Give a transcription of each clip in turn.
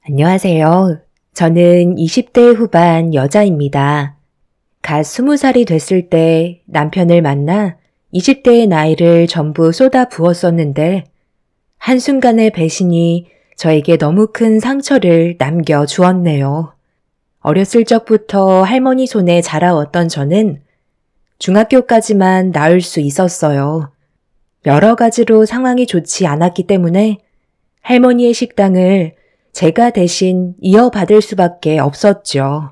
안녕하세요. 저는 20대 후반 여자입니다. 갓 20살이 됐을 때 남편을 만나 20대의 나이를 전부 쏟아 부었었는데 한순간의 배신이 저에게 너무 큰 상처를 남겨주었네요. 어렸을 적부터 할머니 손에 자라왔던 저는 중학교까지만 나을 수 있었어요. 여러 가지로 상황이 좋지 않았기 때문에 할머니의 식당을 제가 대신 이어받을 수밖에 없었죠.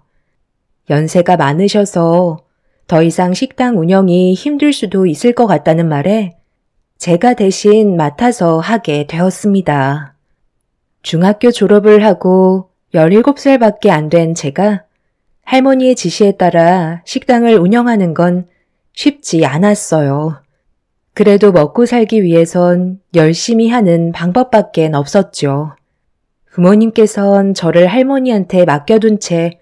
연세가 많으셔서 더 이상 식당 운영이 힘들 수도 있을 것 같다는 말에 제가 대신 맡아서 하게 되었습니다. 중학교 졸업을 하고 17살밖에 안 된 제가 할머니의 지시에 따라 식당을 운영하는 건 쉽지 않았어요. 그래도 먹고 살기 위해선 열심히 하는 방법밖엔 없었죠. 부모님께선 저를 할머니한테 맡겨둔 채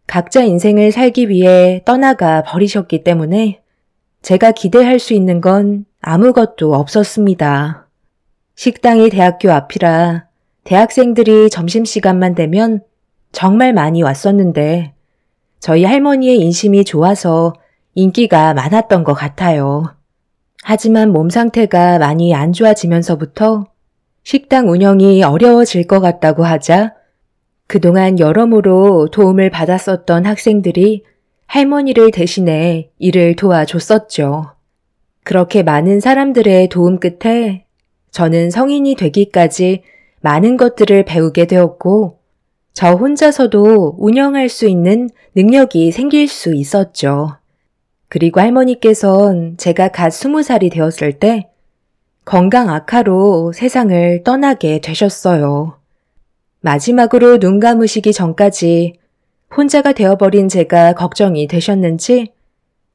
각자 인생을 살기 위해 떠나가 버리셨기 때문에 제가 기대할 수 있는 건 아무것도 없었습니다. 식당이 대학교 앞이라 대학생들이 점심시간만 되면 정말 많이 왔었는데 저희 할머니의 인심이 좋아서 인기가 많았던 것 같아요. 하지만 몸 상태가 많이 안 좋아지면서부터 식당 운영이 어려워질 것 같다고 하자 그동안 여러모로 도움을 받았었던 학생들이 할머니를 대신해 일을 도와줬었죠. 그렇게 많은 사람들의 도움 끝에 저는 성인이 되기까지 많은 것들을 배우게 되었고 저 혼자서도 운영할 수 있는 능력이 생길 수 있었죠. 그리고 할머니께선 제가 갓 20살이 되었을 때 건강 악화로 세상을 떠나게 되셨어요. 마지막으로 눈 감으시기 전까지 혼자가 되어버린 제가 걱정이 되셨는지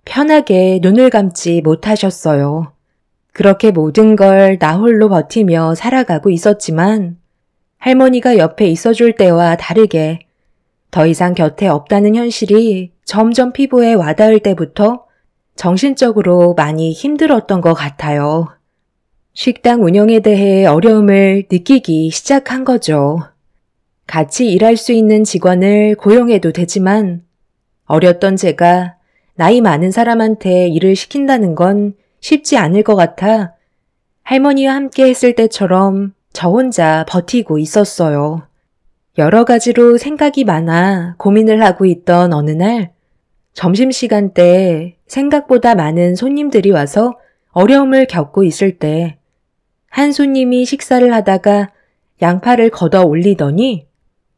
편하게 눈을 감지 못하셨어요. 그렇게 모든 걸 나 홀로 버티며 살아가고 있었지만 할머니가 옆에 있어줄 때와 다르게 더 이상 곁에 없다는 현실이 점점 피부에 와닿을 때부터 정신적으로 많이 힘들었던 것 같아요. 식당 운영에 대해 어려움을 느끼기 시작한 거죠. 같이 일할 수 있는 직원을 고용해도 되지만 어렸던 제가 나이 많은 사람한테 일을 시킨다는 건 쉽지 않을 것 같아 할머니와 함께 했을 때처럼 저 혼자 버티고 있었어요. 여러 가지로 생각이 많아 고민을 하고 있던 어느 날 점심시간 때 생각보다 많은 손님들이 와서 어려움을 겪고 있을 때 한 손님이 식사를 하다가 양파를 걷어 올리더니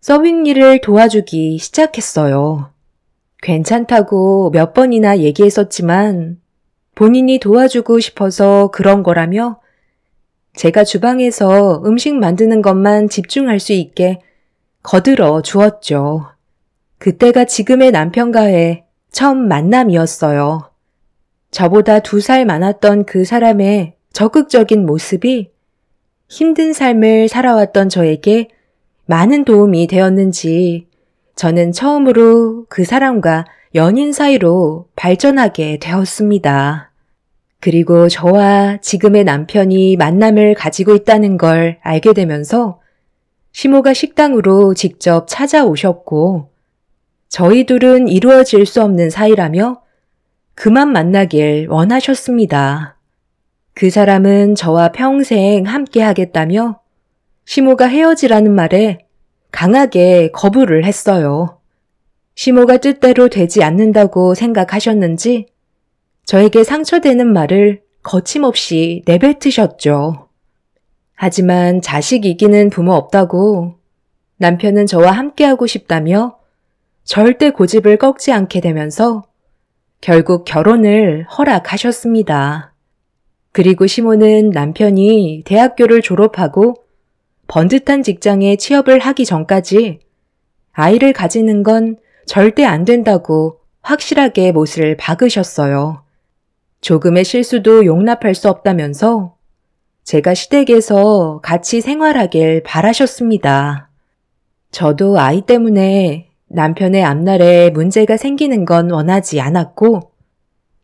서빙 일을 도와주기 시작했어요. 괜찮다고 몇 번이나 얘기했었지만 본인이 도와주고 싶어서 그런 거라며 제가 주방에서 음식 만드는 것만 집중할 수 있게 거들어 주었죠. 그때가 지금의 남편과의 처음 만남이었어요. 저보다 2살 많았던 그 사람의 적극적인 모습이 힘든 삶을 살아왔던 저에게 많은 도움이 되었는지 저는 처음으로 그 사람과 연인 사이로 발전하게 되었습니다. 그리고 저와 지금의 남편이 만남을 가지고 있다는 걸 알게 되면서 시모가 식당으로 직접 찾아오셨고 저희 둘은 이루어질 수 없는 사이라며 그만 만나길 원하셨습니다. 그 사람은 저와 평생 함께 하겠다며 시모가 헤어지라는 말에 강하게 거부를 했어요. 시모가 뜻대로 되지 않는다고 생각하셨는지 저에게 상처되는 말을 거침없이 내뱉으셨죠. 하지만 자식 이기는 부모 없다고 남편은 저와 함께하고 싶다며 절대 고집을 꺾지 않게 되면서 결국 결혼을 허락하셨습니다. 그리고 시모는 남편이 대학교를 졸업하고 번듯한 직장에 취업을 하기 전까지 아이를 가지는 건 절대 안 된다고 확실하게 못을 박으셨어요. 조금의 실수도 용납할 수 없다면서 제가 시댁에서 같이 생활하길 바라셨습니다. 저도 아이 때문에 남편의 앞날에 문제가 생기는 건 원하지 않았고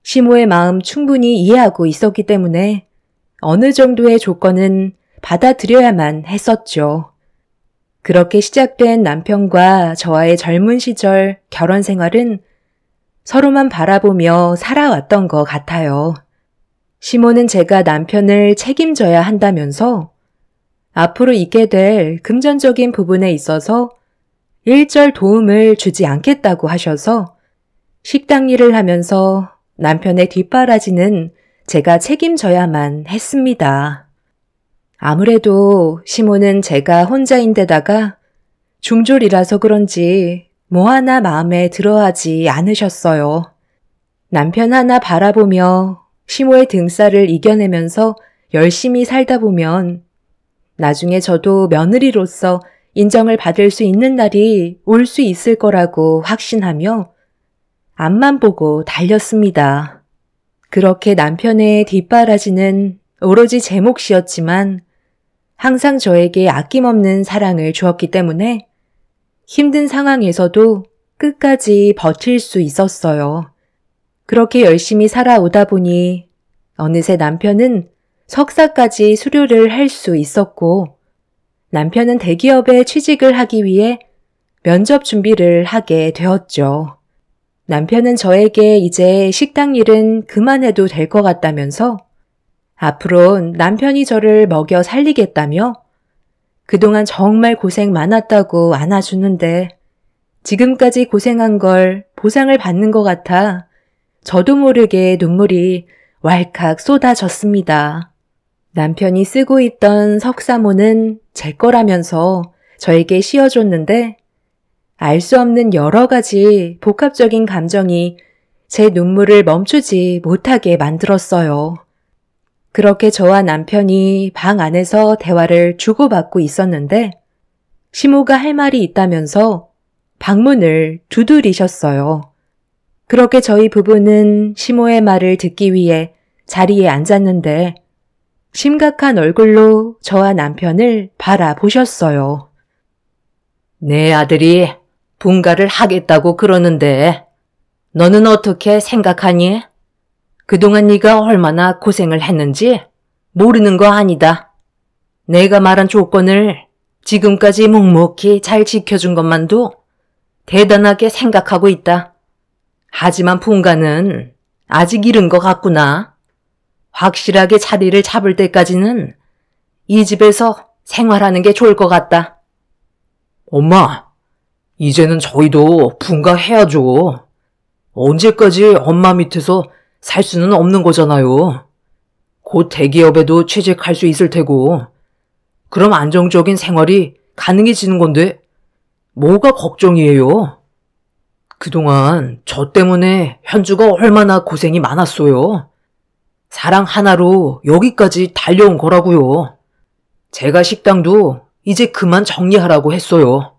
시모의 마음 충분히 이해하고 있었기 때문에 어느 정도의 조건은 받아들여야만 했었죠. 그렇게 시작된 남편과 저와의 젊은 시절 결혼 생활은 서로만 바라보며 살아왔던 것 같아요. 시모는 제가 남편을 책임져야 한다면서 앞으로 있게 될 금전적인 부분에 있어서 일절 도움을 주지 않겠다고 하셔서 식당 일을 하면서 남편의 뒷바라지는 제가 책임져야만 했습니다. 아무래도 시모는 제가 혼자인데다가 중졸이라서 그런지 뭐 하나 마음에 들어하지 않으셨어요. 남편 하나 바라보며 시모의 등살을 이겨내면서 열심히 살다 보면 나중에 저도 며느리로서 인정을 받을 수 있는 날이 올 수 있을 거라고 확신하며 앞만 보고 달렸습니다. 그렇게 남편의 뒷바라지는 오로지 제 몫이었지만 항상 저에게 아낌없는 사랑을 주었기 때문에 힘든 상황에서도 끝까지 버틸 수 있었어요. 그렇게 열심히 살아오다 보니 어느새 남편은 석사까지 수료를 할 수 있었고 남편은 대기업에 취직을 하기 위해 면접 준비를 하게 되었죠. 남편은 저에게 이제 식당 일은 그만해도 될 것 같다면서 앞으론 남편이 저를 먹여 살리겠다며 그동안 정말 고생 많았다고 안아주는데 지금까지 고생한 걸 보상을 받는 것 같아 저도 모르게 눈물이 왈칵 쏟아졌습니다. 남편이 쓰고 있던 석사모는 제 거라면서 저에게 씌워줬는데 알 수 없는 여러 가지 복합적인 감정이 제 눈물을 멈추지 못하게 만들었어요. 그렇게 저와 남편이 방 안에서 대화를 주고받고 있었는데 시모가 할 말이 있다면서 방문을 두드리셨어요. 그렇게 저희 부부는 시모의 말을 듣기 위해 자리에 앉았는데 심각한 얼굴로 저와 남편을 바라보셨어요. 내 아들이 분가를 하겠다고 그러는데 너는 어떻게 생각하니? 그동안 네가 얼마나 고생을 했는지 모르는 거 아니다. 내가 말한 조건을 지금까지 묵묵히 잘 지켜준 것만도 대단하게 생각하고 있다. 하지만 분가는 아직 이른 것 같구나. 확실하게 자리를 잡을 때까지는 이 집에서 생활하는 게 좋을 것 같다. 엄마, 이제는 저희도 분가해야죠. 언제까지 엄마 밑에서 살 수는 없는 거잖아요. 곧 대기업에도 취직할 수 있을 테고, 그럼 안정적인 생활이 가능해지는 건데 뭐가 걱정이에요? 그동안 저 때문에 현주가 얼마나 고생이 많았어요. 사랑 하나로 여기까지 달려온 거라고요. 제가 식당도 이제 그만 정리하라고 했어요.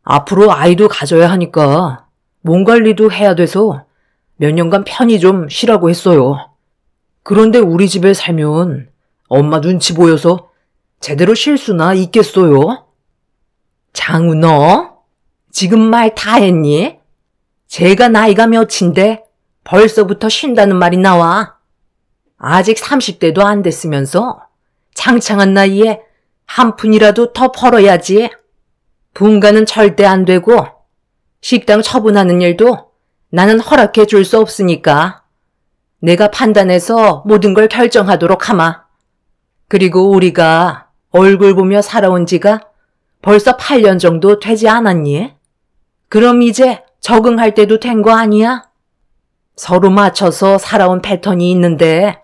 앞으로 아이도 가져야 하니까 몸 관리도 해야 돼서 몇 년간 편히 좀 쉬라고 했어요. 그런데 우리 집에 살면 엄마 눈치 보여서 제대로 쉴 수나 있겠어요? 장우 너 지금 말 다 했니? 제가 나이가 몇인데 벌써부터 쉰다는 말이 나와. 아직 30대도 안 됐으면서 장창한 나이에 한 푼이라도 더 벌어야지. 분가는 절대 안 되고 식당 처분하는 일도 나는 허락해 줄 수 없으니까 내가 판단해서 모든 걸 결정하도록 하마. 그리고 우리가 얼굴 보며 살아온 지가 벌써 8년 정도 되지 않았니? 그럼 이제 적응할 때도 된 거 아니야? 서로 맞춰서 살아온 패턴이 있는데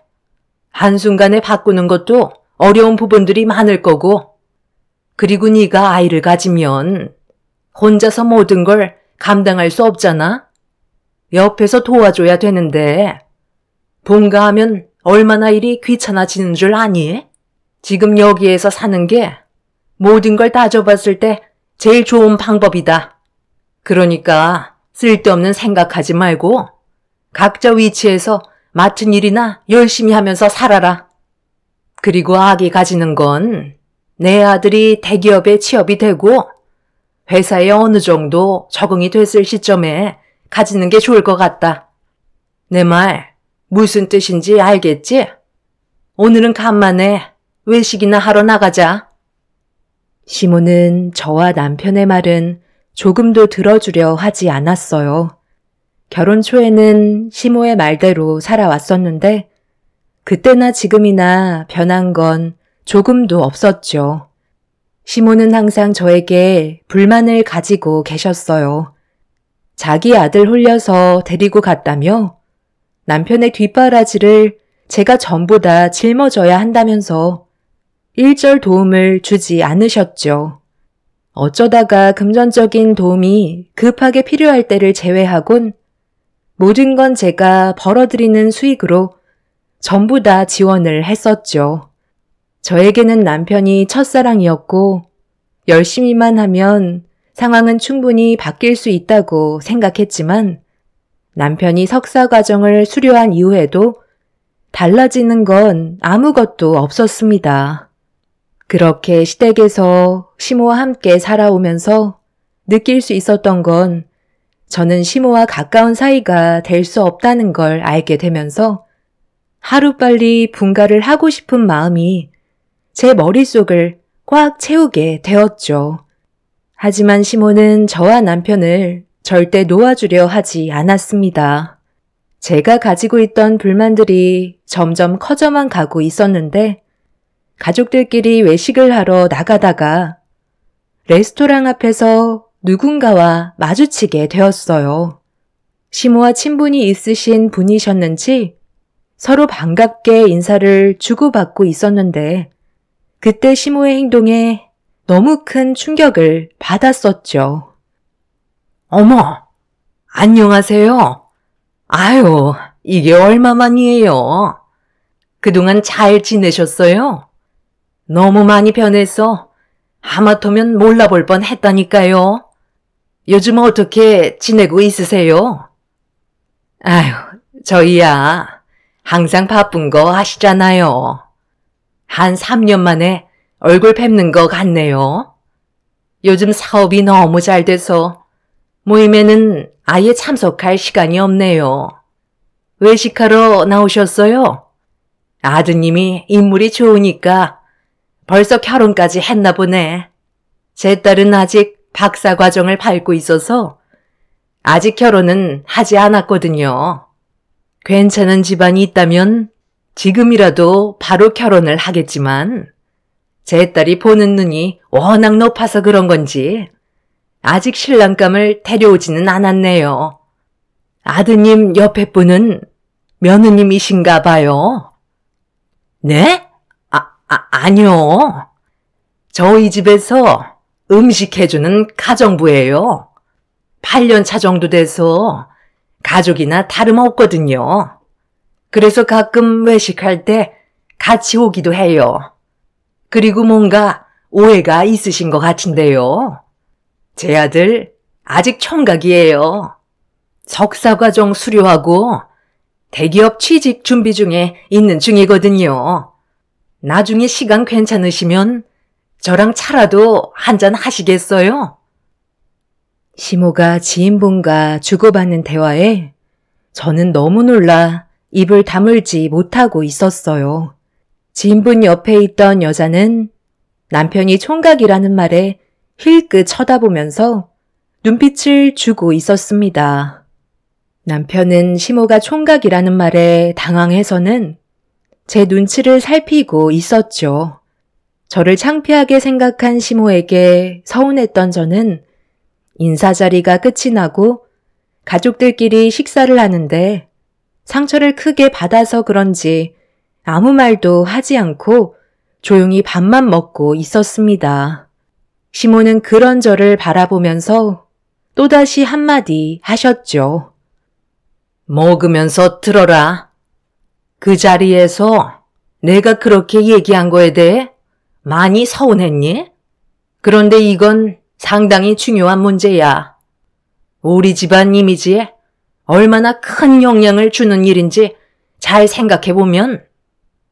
한순간에 바꾸는 것도 어려운 부분들이 많을 거고, 그리고 네가 아이를 가지면 혼자서 모든 걸 감당할 수 없잖아? 옆에서 도와줘야 되는데 분가하면 얼마나 일이 귀찮아지는 줄 아니? 지금 여기에서 사는 게 모든 걸 따져봤을 때 제일 좋은 방법이다. 그러니까 쓸데없는 생각하지 말고 각자 위치에서 맡은 일이나 열심히 하면서 살아라. 그리고 아기 가지는 건 내 아들이 대기업에 취업이 되고 회사에 어느 정도 적응이 됐을 시점에 가지는 게 좋을 것 같다. 내 말 무슨 뜻인지 알겠지? 오늘은 간만에 외식이나 하러 나가자. 시모는 저와 남편의 말은 조금도 들어주려 하지 않았어요. 결혼 초에는 시모의 말대로 살아왔었는데 그때나 지금이나 변한 건 조금도 없었죠. 시모는 항상 저에게 불만을 가지고 계셨어요. 자기 아들 홀려서 데리고 갔다며 남편의 뒷바라지를 제가 전부 다 짊어져야 한다면서 일절 도움을 주지 않으셨죠. 어쩌다가 금전적인 도움이 급하게 필요할 때를 제외하곤 모든 건 제가 벌어들이는 수익으로 전부 다 지원을 했었죠. 저에게는 남편이 첫사랑이었고 열심히만 하면 상황은 충분히 바뀔 수 있다고 생각했지만 남편이 석사 과정을 수료한 이후에도 달라지는 건 아무것도 없었습니다. 그렇게 시댁에서 시모와 함께 살아오면서 느낄 수 있었던 건 저는 시모와 가까운 사이가 될 수 없다는 걸 알게 되면서 하루빨리 분가를 하고 싶은 마음이 제 머릿속을 꽉 채우게 되었죠. 하지만 시모는 저와 남편을 절대 놓아주려 하지 않았습니다. 제가 가지고 있던 불만들이 점점 커져만 가고 있었는데 가족들끼리 외식을 하러 나가다가 레스토랑 앞에서 누군가와 마주치게 되었어요. 시모와 친분이 있으신 분이셨는지 서로 반갑게 인사를 주고받고 있었는데 그때 시모의 행동에 너무 큰 충격을 받았었죠. 어머, 안녕하세요. 아유, 이게 얼마만이에요? 그동안 잘 지내셨어요? 너무 많이 변해서 하마터면 몰라볼 뻔 했다니까요. 요즘 어떻게 지내고 있으세요? 아유, 저희야 항상 바쁜 거 아시잖아요. 한 3년 만에 얼굴 뵙는 것 같네요. 요즘 사업이 너무 잘 돼서 모임에는 아예 참석할 시간이 없네요. 외식하러 나오셨어요? 아드님이 인물이 좋으니까 벌써 결혼까지 했나 보네. 제 딸은 아직 박사 과정을 밟고 있어서 아직 결혼은 하지 않았거든요. 괜찮은 집안이 있다면 지금이라도 바로 결혼을 하겠지만 제 딸이 보는 눈이 워낙 높아서 그런 건지 아직 신랑감을 데려오지는 않았네요. 아드님 옆에 분은 며느님이신가 봐요. 네? 아니요. 저희 집에서 음식 해주는 가정부예요. 8년 차 정도 돼서 가족이나 다름없거든요. 그래서 가끔 외식할 때 같이 오기도 해요. 그리고 뭔가 오해가 있으신 것 같은데요. 제 아들 아직 총각이에요. 석사과정 수료하고 대기업 취직 준비 중에 있는 중이거든요. 나중에 시간 괜찮으시면 저랑 차라도 한잔 하시겠어요? 시모가 지인분과 주고받는 대화에 저는 너무 놀라 입을 다물지 못하고 있었어요. 지인분 옆에 있던 여자는 남편이 총각이라는 말에 힐끗 쳐다보면서 눈빛을 주고 있었습니다. 남편은 시모가 총각이라는 말에 당황해서는 제 눈치를 살피고 있었죠. 저를 창피하게 생각한 시모에게 서운했던 저는 인사 자리가 끝이 나고 가족들끼리 식사를 하는데 상처를 크게 받아서 그런지 아무 말도 하지 않고 조용히 밥만 먹고 있었습니다. 시모는 그런 저를 바라보면서 또다시 한마디 하셨죠. 먹으면서 들어라. 그 자리에서 내가 그렇게 얘기한 거에 대해 많이 서운했니? 그런데 이건 상당히 중요한 문제야. 우리 집안 이미지에 얼마나 큰 영향을 주는 일인지 잘 생각해보면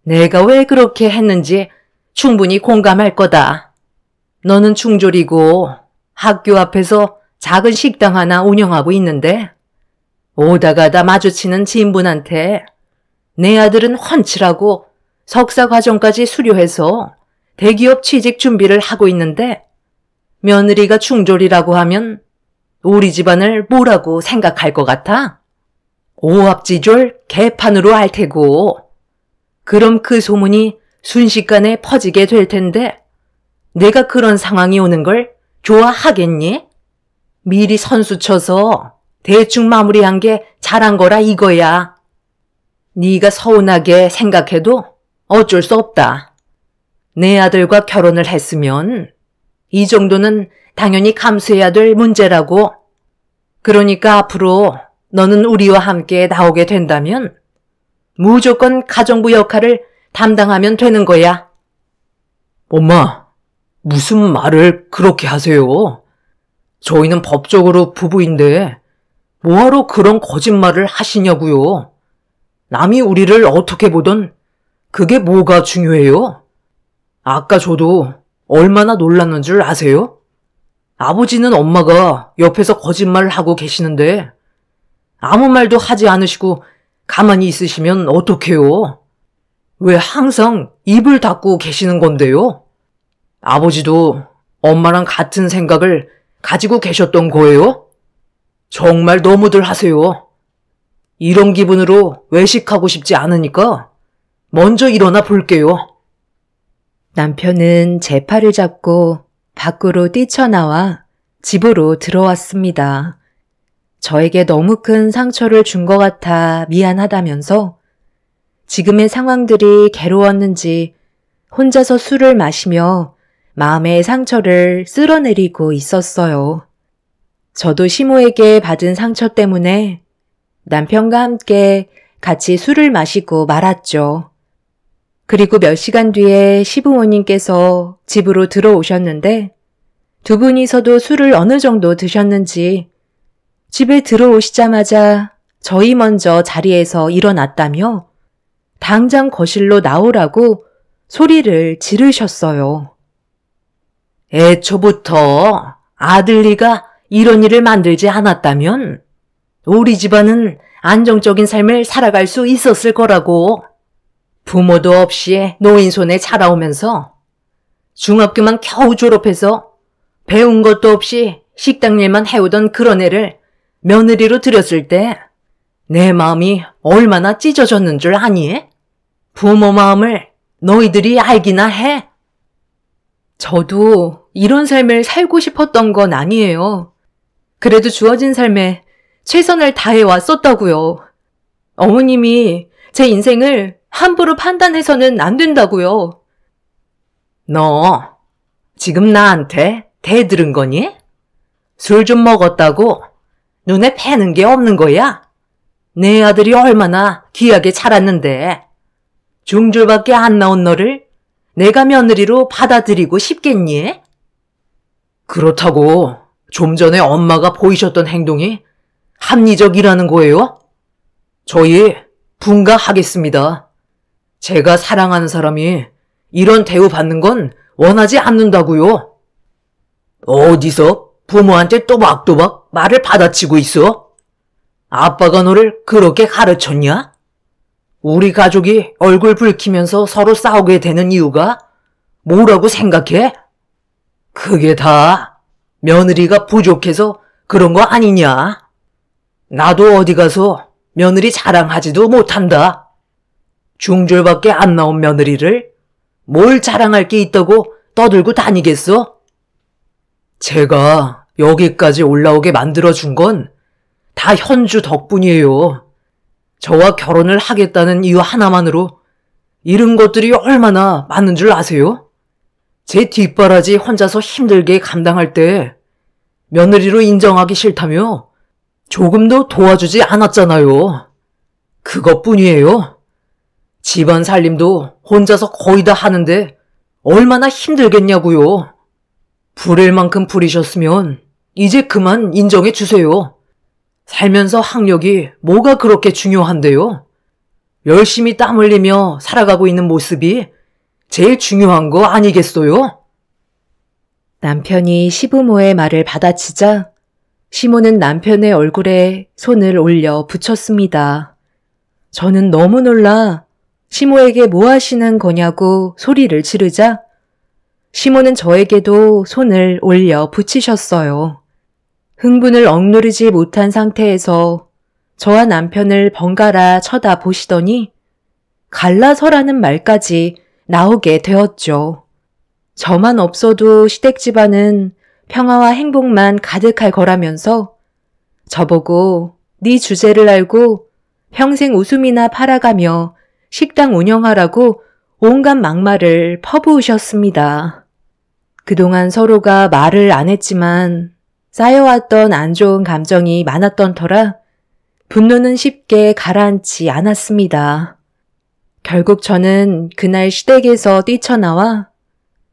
내가 왜 그렇게 했는지 충분히 공감할 거다. 너는 중졸이고 학교 앞에서 작은 식당 하나 운영하고 있는데 오다 가다 마주치는 지인분한테 내 아들은 훤칠하고 석사 과정까지 수료해서 대기업 취직 준비를 하고 있는데 며느리가 중졸이라고 하면 우리 집안을 뭐라고 생각할 것 같아? 오합지졸 개판으로 알 테고. 그럼 그 소문이 순식간에 퍼지게 될 텐데 내가 그런 상황이 오는 걸 좋아하겠니? 미리 선수 쳐서 대충 마무리한 게 잘한 거라 이거야. 네가 서운하게 생각해도 어쩔 수 없다. 내 아들과 결혼을 했으면 이 정도는 당연히 감수해야 될 문제라고. 그러니까 앞으로 너는 우리와 함께 나오게 된다면 무조건 가정부 역할을 담당하면 되는 거야. 엄마, 무슨 말을 그렇게 하세요? 저희는 법적으로 부부인데 뭐하러 그런 거짓말을 하시냐고요? 남이 우리를 어떻게 보던 그게 뭐가 중요해요? 아까 저도 얼마나 놀랐는 줄 아세요? 아버지는 엄마가 옆에서 거짓말을 하고 계시는데 아무 말도 하지 않으시고 가만히 있으시면 어떡해요? 왜 항상 입을 닫고 계시는 건데요? 아버지도 엄마랑 같은 생각을 가지고 계셨던 거예요? 정말 너무들 하세요. 이런 기분으로 외식하고 싶지 않으니까 먼저 일어나 볼게요. 남편은 제 팔을 잡고 밖으로 뛰쳐나와 집으로 들어왔습니다. 저에게 너무 큰 상처를 준 것 같아 미안하다면서 지금의 상황들이 괴로웠는지 혼자서 술을 마시며 마음의 상처를 쓸어내리고 있었어요. 저도 시모에게 받은 상처 때문에 남편과 함께 같이 술을 마시고 말았죠. 그리고 몇 시간 뒤에 시부모님께서 집으로 들어오셨는데 두 분이서도 술을 어느 정도 드셨는지 집에 들어오시자마자 저희 먼저 자리에서 일어났다며 당장 거실로 나오라고 소리를 지르셨어요. 애초부터 아들리가 이런 일을 만들지 않았다면 우리 집안은 안정적인 삶을 살아갈 수 있었을 거라고. 부모도 없이 노인 손에 자라오면서 중학교만 겨우 졸업해서 배운 것도 없이 식당 일만 해오던 그런 애를 며느리로 들였을 때 내 마음이 얼마나 찢어졌는 줄 아니? 부모 마음을 너희들이 알기나 해? 저도 이런 삶을 살고 싶었던 건 아니에요. 그래도 주어진 삶에 최선을 다해 왔었다고요. 어머님이 제 인생을 함부로 판단해서는 안 된다고요. 너 지금 나한테 대들은 거니? 술 좀 먹었다고 눈에 패는 게 없는 거야? 내 아들이 얼마나 귀하게 자랐는데 중졸밖에 안 나온 너를 내가 며느리로 받아들이고 싶겠니? 그렇다고 좀 전에 엄마가 보이셨던 행동이 합리적이라는 거예요? 저희 분가하겠습니다. 제가 사랑하는 사람이 이런 대우 받는 건 원하지 않는다고요. 어디서 부모한테 또박또박 말을 받아치고 있어? 아빠가 너를 그렇게 가르쳤냐? 우리 가족이 얼굴 붉히면서 서로 싸우게 되는 이유가 뭐라고 생각해? 그게 다 며느리가 부족해서 그런 거 아니냐? 나도 어디 가서 며느리 자랑하지도 못한다. 중졸밖에 안 나온 며느리를 뭘 자랑할 게 있다고 떠들고 다니겠어? 제가 여기까지 올라오게 만들어준 건 다 현주 덕분이에요. 저와 결혼을 하겠다는 이유 하나만으로 이런 것들이 얼마나 많은 줄 아세요? 제 뒷바라지 혼자서 힘들게 감당할 때 며느리로 인정하기 싫다며 조금도 도와주지 않았잖아요. 그것뿐이에요. 집안 살림도 혼자서 거의 다 하는데 얼마나 힘들겠냐고요. 부릴 만큼 부리셨으면 이제 그만 인정해 주세요. 살면서 학력이 뭐가 그렇게 중요한데요? 열심히 땀 흘리며 살아가고 있는 모습이 제일 중요한 거 아니겠어요? 남편이 시부모의 말을 받아치자 시모는 남편의 얼굴에 손을 올려 붙였습니다. 저는 너무 놀라 시모에게 뭐 하시는 거냐고 소리를 지르자 시모는 저에게도 손을 올려 붙이셨어요. 흥분을 억누르지 못한 상태에서 저와 남편을 번갈아 쳐다보시더니 갈라서라는 말까지 나오게 되었죠. 저만 없어도 시댁 집안은 평화와 행복만 가득할 거라면서 저보고 네 주제를 알고 평생 웃음이나 팔아가며 식당 운영하라고 온갖 막말을 퍼부으셨습니다. 그동안 서로가 말을 안 했지만 쌓여왔던 안 좋은 감정이 많았던 터라 분노는 쉽게 가라앉지 않았습니다. 결국 저는 그날 시댁에서 뛰쳐나와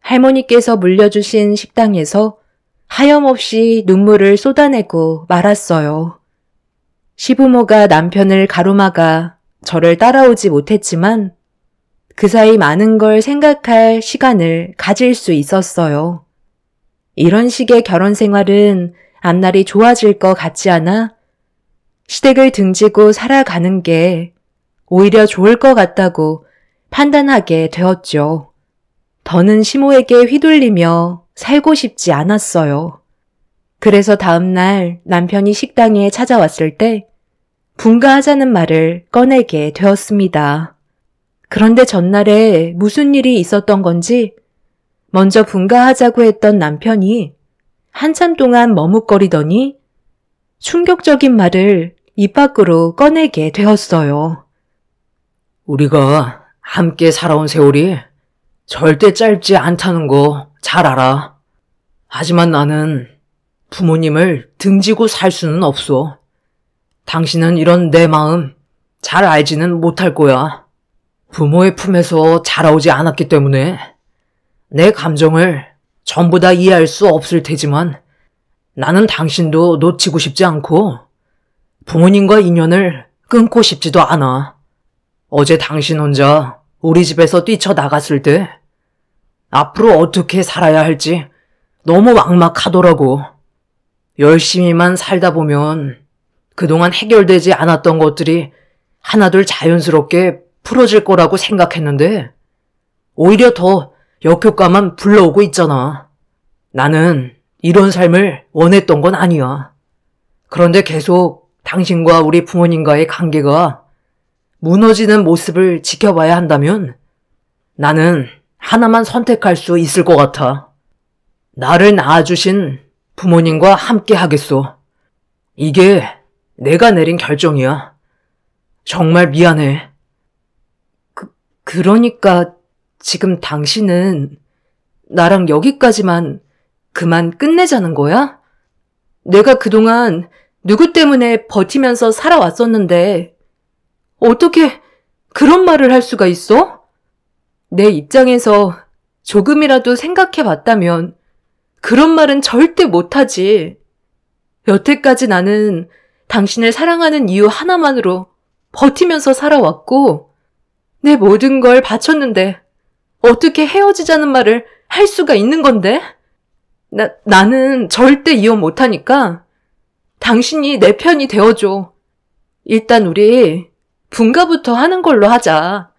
할머니께서 물려주신 식당에서 하염없이 눈물을 쏟아내고 말았어요. 시부모가 남편을 가로막아 저를 따라오지 못했지만 그 사이 많은 걸 생각할 시간을 가질 수 있었어요. 이런 식의 결혼 생활은 앞날이 좋아질 것 같지 않아 시댁을 등지고 살아가는 게 오히려 좋을 것 같다고 판단하게 되었죠. 더는 시모에게 휘둘리며 살고 싶지 않았어요. 그래서 다음날 남편이 식당에 찾아왔을 때 분가하자는 말을 꺼내게 되었습니다. 그런데 전날에 무슨 일이 있었던 건지 먼저 분가하자고 했던 남편이 한참 동안 머뭇거리더니 충격적인 말을 입 밖으로 꺼내게 되었어요. 우리가 함께 살아온 세월이 절대 짧지 않다는 거 잘 알아. 하지만 나는 부모님을 등지고 살 수는 없어. 당신은 이런 내 마음 잘 알지는 못할 거야. 부모의 품에서 자라오지 않았기 때문에 내 감정을 전부 다 이해할 수 없을 테지만 나는 당신도 놓치고 싶지 않고 부모님과 인연을 끊고 싶지도 않아. 어제 당신 혼자 우리 집에서 뛰쳐나갔을 때 앞으로 어떻게 살아야 할지 너무 막막하더라고. 열심히만 살다 보면 그동안 해결되지 않았던 것들이 하나둘 자연스럽게 풀어질 거라고 생각했는데 오히려 더 역효과만 불러오고 있잖아. 나는 이런 삶을 원했던 건 아니야. 그런데 계속 당신과 우리 부모님과의 관계가 무너지는 모습을 지켜봐야 한다면 나는 하나만 선택할 수 있을 것 같아. 나를 낳아주신 부모님과 함께 하겠소. 이게 내가 내린 결정이야. 정말 미안해. 그러니까 지금 당신은 나랑 여기까지만 그만 끝내자는 거야? 내가 그동안 누구 때문에 버티면서 살아왔었는데 어떻게 그런 말을 할 수가 있어? 내 입장에서 조금이라도 생각해 봤다면 그런 말은 절대 못하지. 여태까지 나는 당신을 사랑하는 이유 하나만으로 버티면서 살아왔고 내 모든 걸 바쳤는데 어떻게 헤어지자는 말을 할 수가 있는 건데? 나는 절대 이혼 못하니까 당신이 내 편이 되어줘. 일단 우리 분가부터 하는 걸로 하자.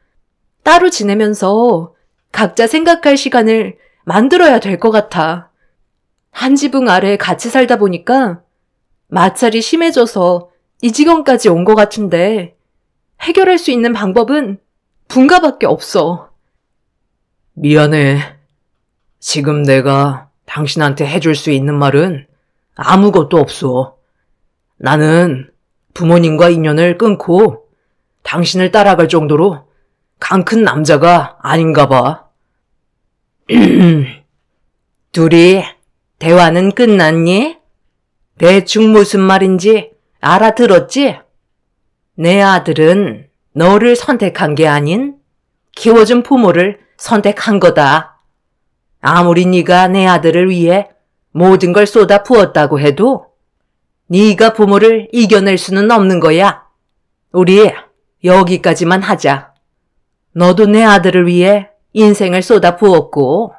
따로 지내면서 각자 생각할 시간을 만들어야 될 것 같아. 한 지붕 아래 같이 살다 보니까 마찰이 심해져서 이 지경까지 온 것 같은데 해결할 수 있는 방법은 분가밖에 없어. 미안해. 지금 내가 당신한테 해줄 수 있는 말은 아무것도 없어. 나는 부모님과 인연을 끊고 당신을 따라갈 정도로 강 큰 남자가 아닌가 봐. 둘이 대화는 끝났니? 대충 무슨 말인지 알아들었지? 내 아들은 너를 선택한 게 아닌 키워준 부모를 선택한 거다. 아무리 네가 내 아들을 위해 모든 걸 쏟아 부었다고 해도 네가 부모를 이겨낼 수는 없는 거야. 우리 여기까지만 하자. 너도 내 아들을 위해 인생을 쏟아 부었고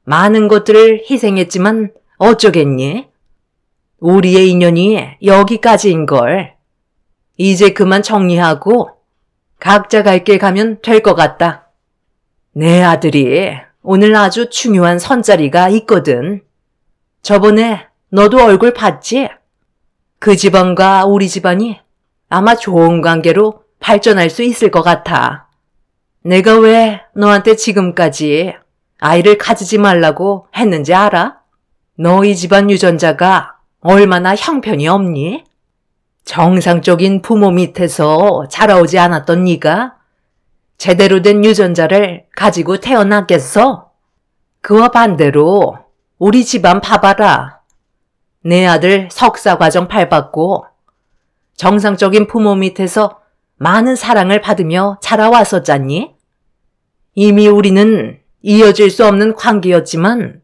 많은 것들을 희생했지만 어쩌겠니? 우리의 인연이 여기까지인걸. 이제 그만 정리하고 각자 갈 길 가면 될 것 같다. 내 아들이 오늘 아주 중요한 선자리가 있거든. 저번에 너도 얼굴 봤지? 그 집안과 우리 집안이 아마 좋은 관계로 발전할 수 있을 것 같아. 내가 왜 너한테 지금까지 아이를 가지지 말라고 했는지 알아? 너희 집안 유전자가 얼마나 형편이 없니? 정상적인 부모 밑에서 자라오지 않았던 네가 제대로 된 유전자를 가지고 태어났겠어? 그와 반대로 우리 집안 봐봐라. 내 아들 석사과정 밟았고 정상적인 부모 밑에서 많은 사랑을 받으며 자라왔었잖니? 이미 우리는 이어질 수 없는 관계였지만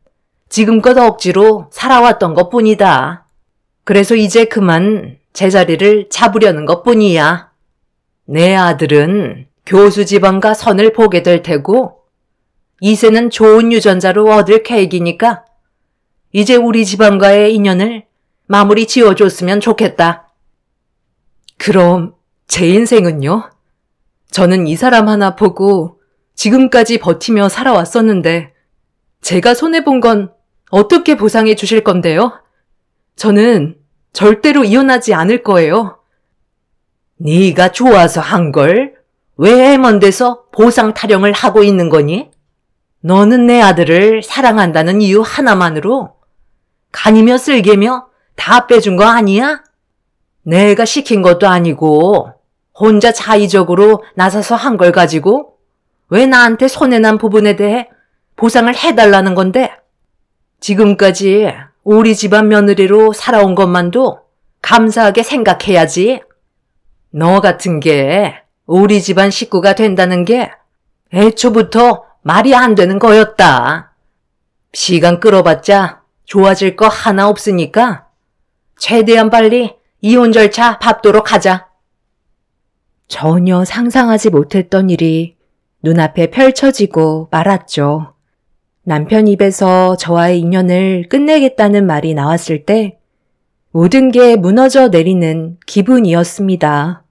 지금껏 억지로 살아왔던 것뿐이다. 그래서 이제 그만 제자리를 잡으려는 것뿐이야. 내 아들은 교수 집안과 선을 보게 될 테고 이세는 좋은 유전자로 얻을 계획이니까 이제 우리 집안과의 인연을 마무리 지어줬으면 좋겠다. 그럼 제 인생은요? 저는 이 사람 하나 보고 지금까지 버티며 살아왔었는데 제가 손해본 건 어떻게 보상해 주실 건데요? 저는 절대로 이혼하지 않을 거예요. 네가 좋아서 한 걸 왜 먼 데서 보상 타령을 하고 있는 거니? 너는 내 아들을 사랑한다는 이유 하나만으로 간이며 쓸개며 다 빼준 거 아니야? 내가 시킨 것도 아니고 혼자 자의적으로 나서서 한 걸 가지고 왜 나한테 손해난 부분에 대해 보상을 해달라는 건데? 지금까지 우리 집안 며느리로 살아온 것만도 감사하게 생각해야지. 너 같은 게 우리 집안 식구가 된다는 게 애초부터 말이 안 되는 거였다. 시간 끌어봤자 좋아질 거 하나 없으니까 최대한 빨리 이혼 절차 밟도록 하자. 전혀 상상하지 못했던 일이 눈앞에 펼쳐지고 말았죠. 남편 입에서 저와의 인연을 끝내겠다는 말이 나왔을 때 모든 게 무너져 내리는 기분이었습니다.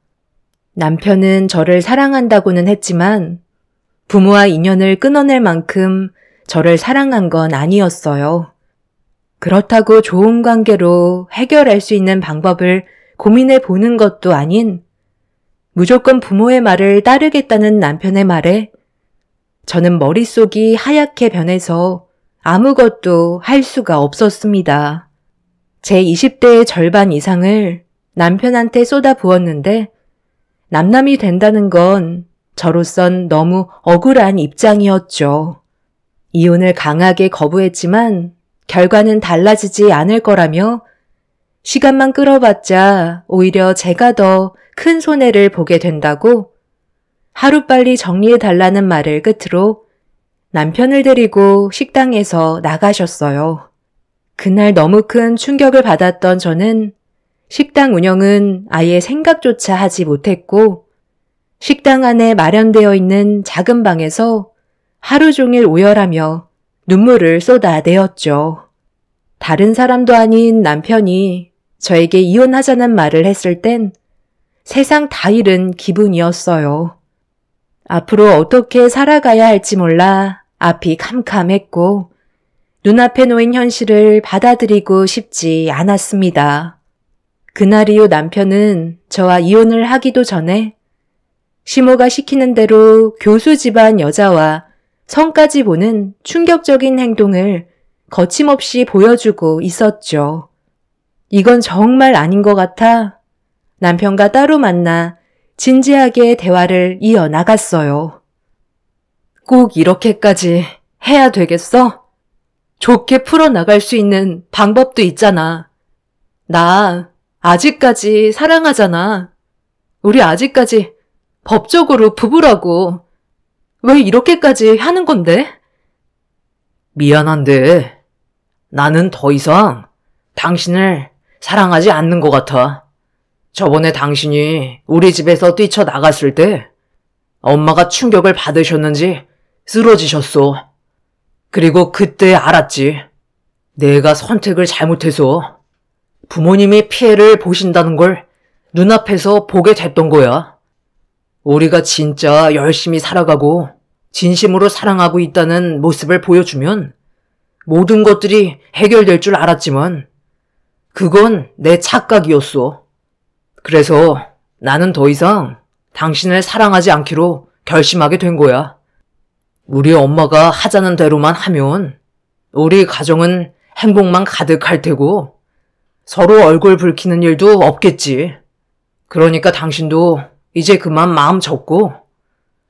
남편은 저를 사랑한다고는 했지만 부모와 인연을 끊어낼 만큼 저를 사랑한 건 아니었어요. 그렇다고 좋은 관계로 해결할 수 있는 방법을 고민해 보는 것도 아닌 무조건 부모의 말을 따르겠다는 남편의 말에 저는 머릿속이 하얗게 변해서 아무것도 할 수가 없었습니다. 제 20대의 절반 이상을 남편한테 쏟아부었는데 남남이 된다는 건 저로선 너무 억울한 입장이었죠. 이혼을 강하게 거부했지만 결과는 달라지지 않을 거라며 시간만 끌어봤자 오히려 제가 더 큰 손해를 보게 된다고 하루빨리 정리해달라는 말을 끝으로 남편을 데리고 식당에서 나가셨어요. 그날 너무 큰 충격을 받았던 저는 식당 운영은 아예 생각조차 하지 못했고 식당 안에 마련되어 있는 작은 방에서 하루 종일 오열하며 눈물을 쏟아내었죠. 다른 사람도 아닌 남편이 저에게 이혼하자는 말을 했을 땐 세상 다 잃은 기분이었어요. 앞으로 어떻게 살아가야 할지 몰라 앞이 캄캄했고 눈앞에 놓인 현실을 받아들이고 싶지 않았습니다. 그날 이후 남편은 저와 이혼을 하기도 전에 시모가 시키는 대로 교수 집안 여자와 성까지 보는 충격적인 행동을 거침없이 보여주고 있었죠. 이건 정말 아닌 것 같아 남편과 따로 만나 진지하게 대화를 이어나갔어요. 꼭 이렇게까지 해야 되겠어? 좋게 풀어나갈 수 있는 방법도 있잖아. 나 아직까지 사랑하잖아. 우리 아직까지 법적으로 부부라고. 왜 이렇게까지 하는 건데? 미안한데 나는 더 이상 당신을 사랑하지 않는 것 같아. 저번에 당신이 우리 집에서 뛰쳐나갔을 때 엄마가 충격을 받으셨는지 쓰러지셨어. 그리고 그때 알았지. 내가 선택을 잘못해서 부모님이 피해를 보신다는 걸 눈앞에서 보게 됐던 거야. 우리가 진짜 열심히 살아가고 진심으로 사랑하고 있다는 모습을 보여주면 모든 것들이 해결될 줄 알았지만 그건 내 착각이었어. 그래서 나는 더 이상 당신을 사랑하지 않기로 결심하게 된 거야. 우리 엄마가 하자는 대로만 하면 우리 가정은 행복만 가득할 테고 서로 얼굴 붉히는 일도 없겠지. 그러니까 당신도 이제 그만 마음 접고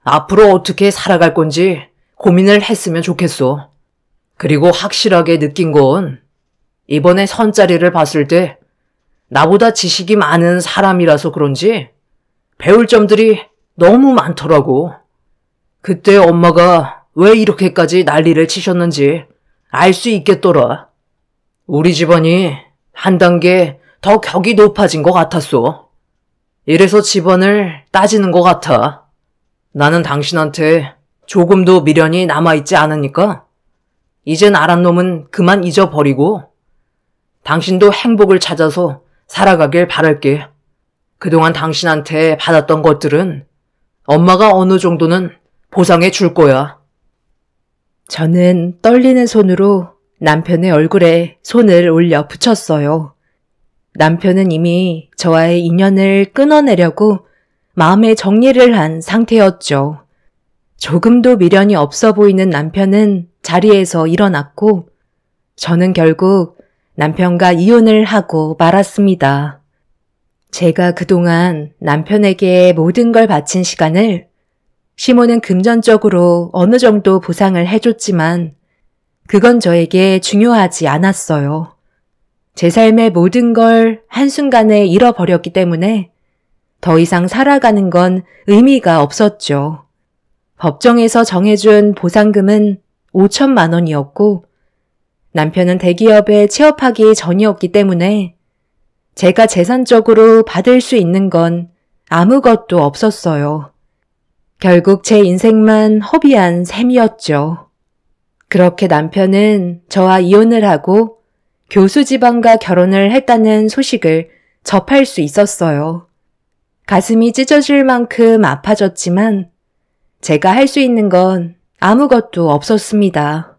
앞으로 어떻게 살아갈 건지 고민을 했으면 좋겠어. 그리고 확실하게 느낀 건 이번에 선자리를 봤을 때 나보다 지식이 많은 사람이라서 그런지 배울 점들이 너무 많더라고. 그때 엄마가 왜 이렇게까지 난리를 치셨는지 알 수 있겠더라. 우리 집안이 한 단계 더 격이 높아진 것 같았어. 이래서 집안을 따지는 것 같아. 나는 당신한테 조금도 미련이 남아있지 않으니까 이젠 알한 놈은 그만 잊어버리고 당신도 행복을 찾아서 살아가길 바랄게. 그동안 당신한테 받았던 것들은 엄마가 어느 정도는 보상해 줄 거야. 저는 떨리는 손으로 남편의 얼굴에 손을 올려 붙였어요. 남편은 이미 저와의 인연을 끊어내려고 마음의 정리를 한 상태였죠. 조금도 미련이 없어 보이는 남편은 자리에서 일어났고 저는 결국 남편과 이혼을 하고 말았습니다. 제가 그동안 남편에게 모든 걸 바친 시간을 시모는 금전적으로 어느 정도 보상을 해줬지만 그건 저에게 중요하지 않았어요. 제 삶의 모든 걸 한순간에 잃어버렸기 때문에 더 이상 살아가는 건 의미가 없었죠. 법정에서 정해준 보상금은 5천만 원이었고 남편은 대기업에 취업하기 전이었기 때문에 제가 재산적으로 받을 수 있는 건 아무것도 없었어요. 결국 제 인생만 허비한 셈이었죠. 그렇게 남편은 저와 이혼을 하고 교수 집안과 결혼을 했다는 소식을 접할 수 있었어요. 가슴이 찢어질 만큼 아파졌지만 제가 할 수 있는 건 아무것도 없었습니다.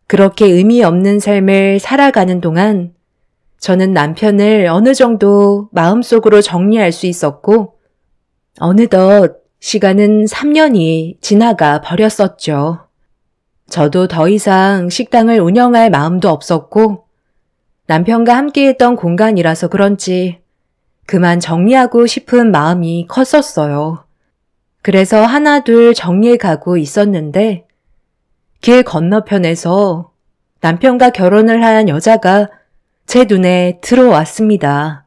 그렇게 의미 없는 삶을 살아가는 동안 저는 남편을 어느 정도 마음속으로 정리할 수 있었고 어느덧 시간은 3년이 지나가 버렸었죠. 저도 더 이상 식당을 운영할 마음도 없었고 남편과 함께했던 공간이라서 그런지 그만 정리하고 싶은 마음이 컸었어요. 그래서 하나둘 정리해가고 있었는데 길 건너편에서 남편과 결혼을 한 여자가 제 눈에 들어왔습니다.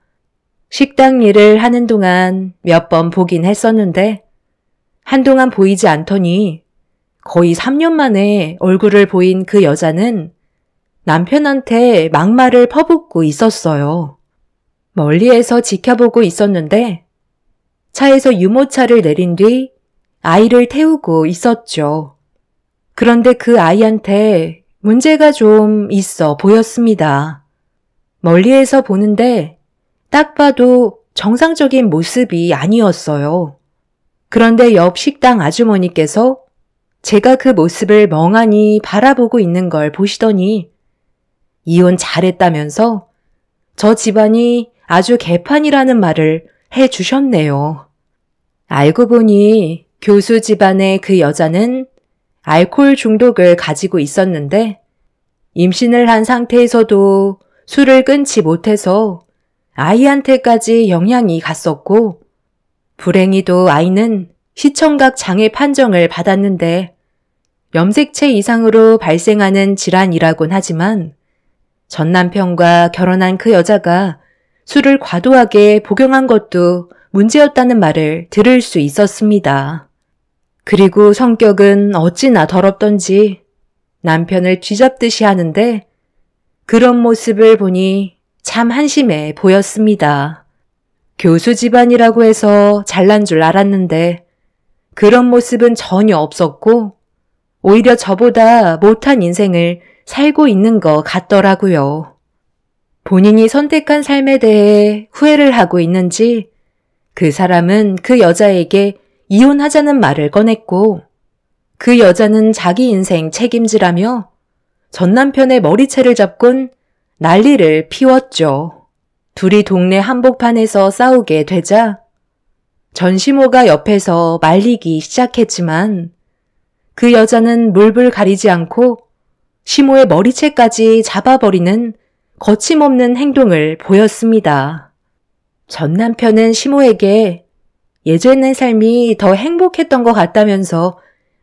식당 일을 하는 동안 몇 번 보긴 했었는데 한동안 보이지 않더니 거의 3년 만에 얼굴을 보인 그 여자는 남편한테 막말을 퍼붓고 있었어요. 멀리에서 지켜보고 있었는데 차에서 유모차를 내린 뒤 아이를 태우고 있었죠. 그런데 그 아이한테 문제가 좀 있어 보였습니다. 멀리에서 보는데 딱 봐도 정상적인 모습이 아니었어요. 그런데 옆 식당 아주머니께서 제가 그 모습을 멍하니 바라보고 있는 걸 보시더니 이혼 잘했다면서 저 집안이 아주 개판이라는 말을 해주셨네요. 알고 보니 교수 집안의 그 여자는 알코올 중독을 가지고 있었는데 임신을 한 상태에서도 술을 끊지 못해서 아이한테까지 영향이 갔었고 불행히도 아이는 시청각 장애 판정을 받았는데 염색체 이상으로 발생하는 질환이라곤 하지만 전 남편과 결혼한 그 여자가 술을 과도하게 복용한 것도 문제였다는 말을 들을 수 있었습니다. 그리고 성격은 어찌나 더럽던지 남편을 쥐잡듯이 하는데 그런 모습을 보니 참 한심해 보였습니다. 교수 집안이라고 해서 잘난 줄 알았는데 그런 모습은 전혀 없었고 오히려 저보다 못한 인생을 살고 있는 것 같더라고요. 본인이 선택한 삶에 대해 후회를 하고 있는지 그 사람은 그 여자에게 이혼하자는 말을 꺼냈고 그 여자는 자기 인생 책임지라며 전 남편의 머리채를 잡곤 난리를 피웠죠. 둘이 동네 한복판에서 싸우게 되자 전시모가 옆에서 말리기 시작했지만 그 여자는 물불 가리지 않고 시모의 머리채까지 잡아버리는 거침없는 행동을 보였습니다. 전 남편은 시모에게 예전의 삶이 더 행복했던 것 같다면서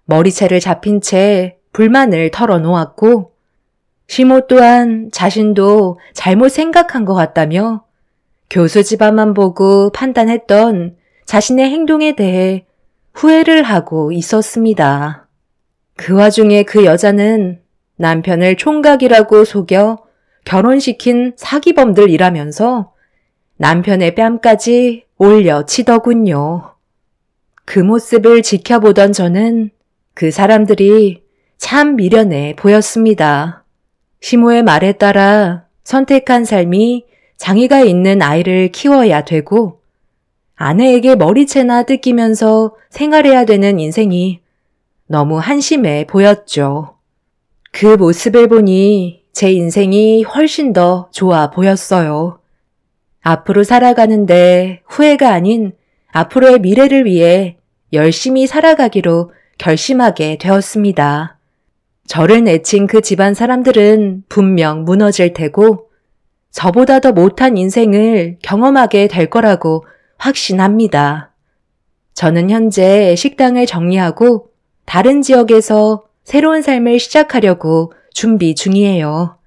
머리채를 잡힌 채 불만을 털어놓았고 시모 또한 자신도 잘못 생각한 것 같다며 교수 집안만 보고 판단했던 자신의 행동에 대해 후회를 하고 있었습니다. 그 와중에 그 여자는 남편을 총각이라고 속여 결혼시킨 사기범들이라면서 남편의 뺨까지 올려치더군요. 그 모습을 지켜보던 저는 그 사람들이 참 미련해 보였습니다. 시모의 말에 따라 선택한 삶이 장애가 있는 아이를 키워야 되고 아내에게 머리채나 뜯기면서 생활해야 되는 인생이 너무 한심해 보였죠. 그 모습을 보니 제 인생이 훨씬 더 좋아 보였어요. 앞으로 살아가는데 후회가 아닌 앞으로의 미래를 위해 열심히 살아가기로 결심하게 되었습니다. 저를 내친 그 집안 사람들은 분명 무너질 테고 저보다 더 못한 인생을 경험하게 될 거라고 확신합니다. 저는 현재 식당을 정리하고 다른 지역에서 새로운 삶을 시작하려고 준비 중이에요.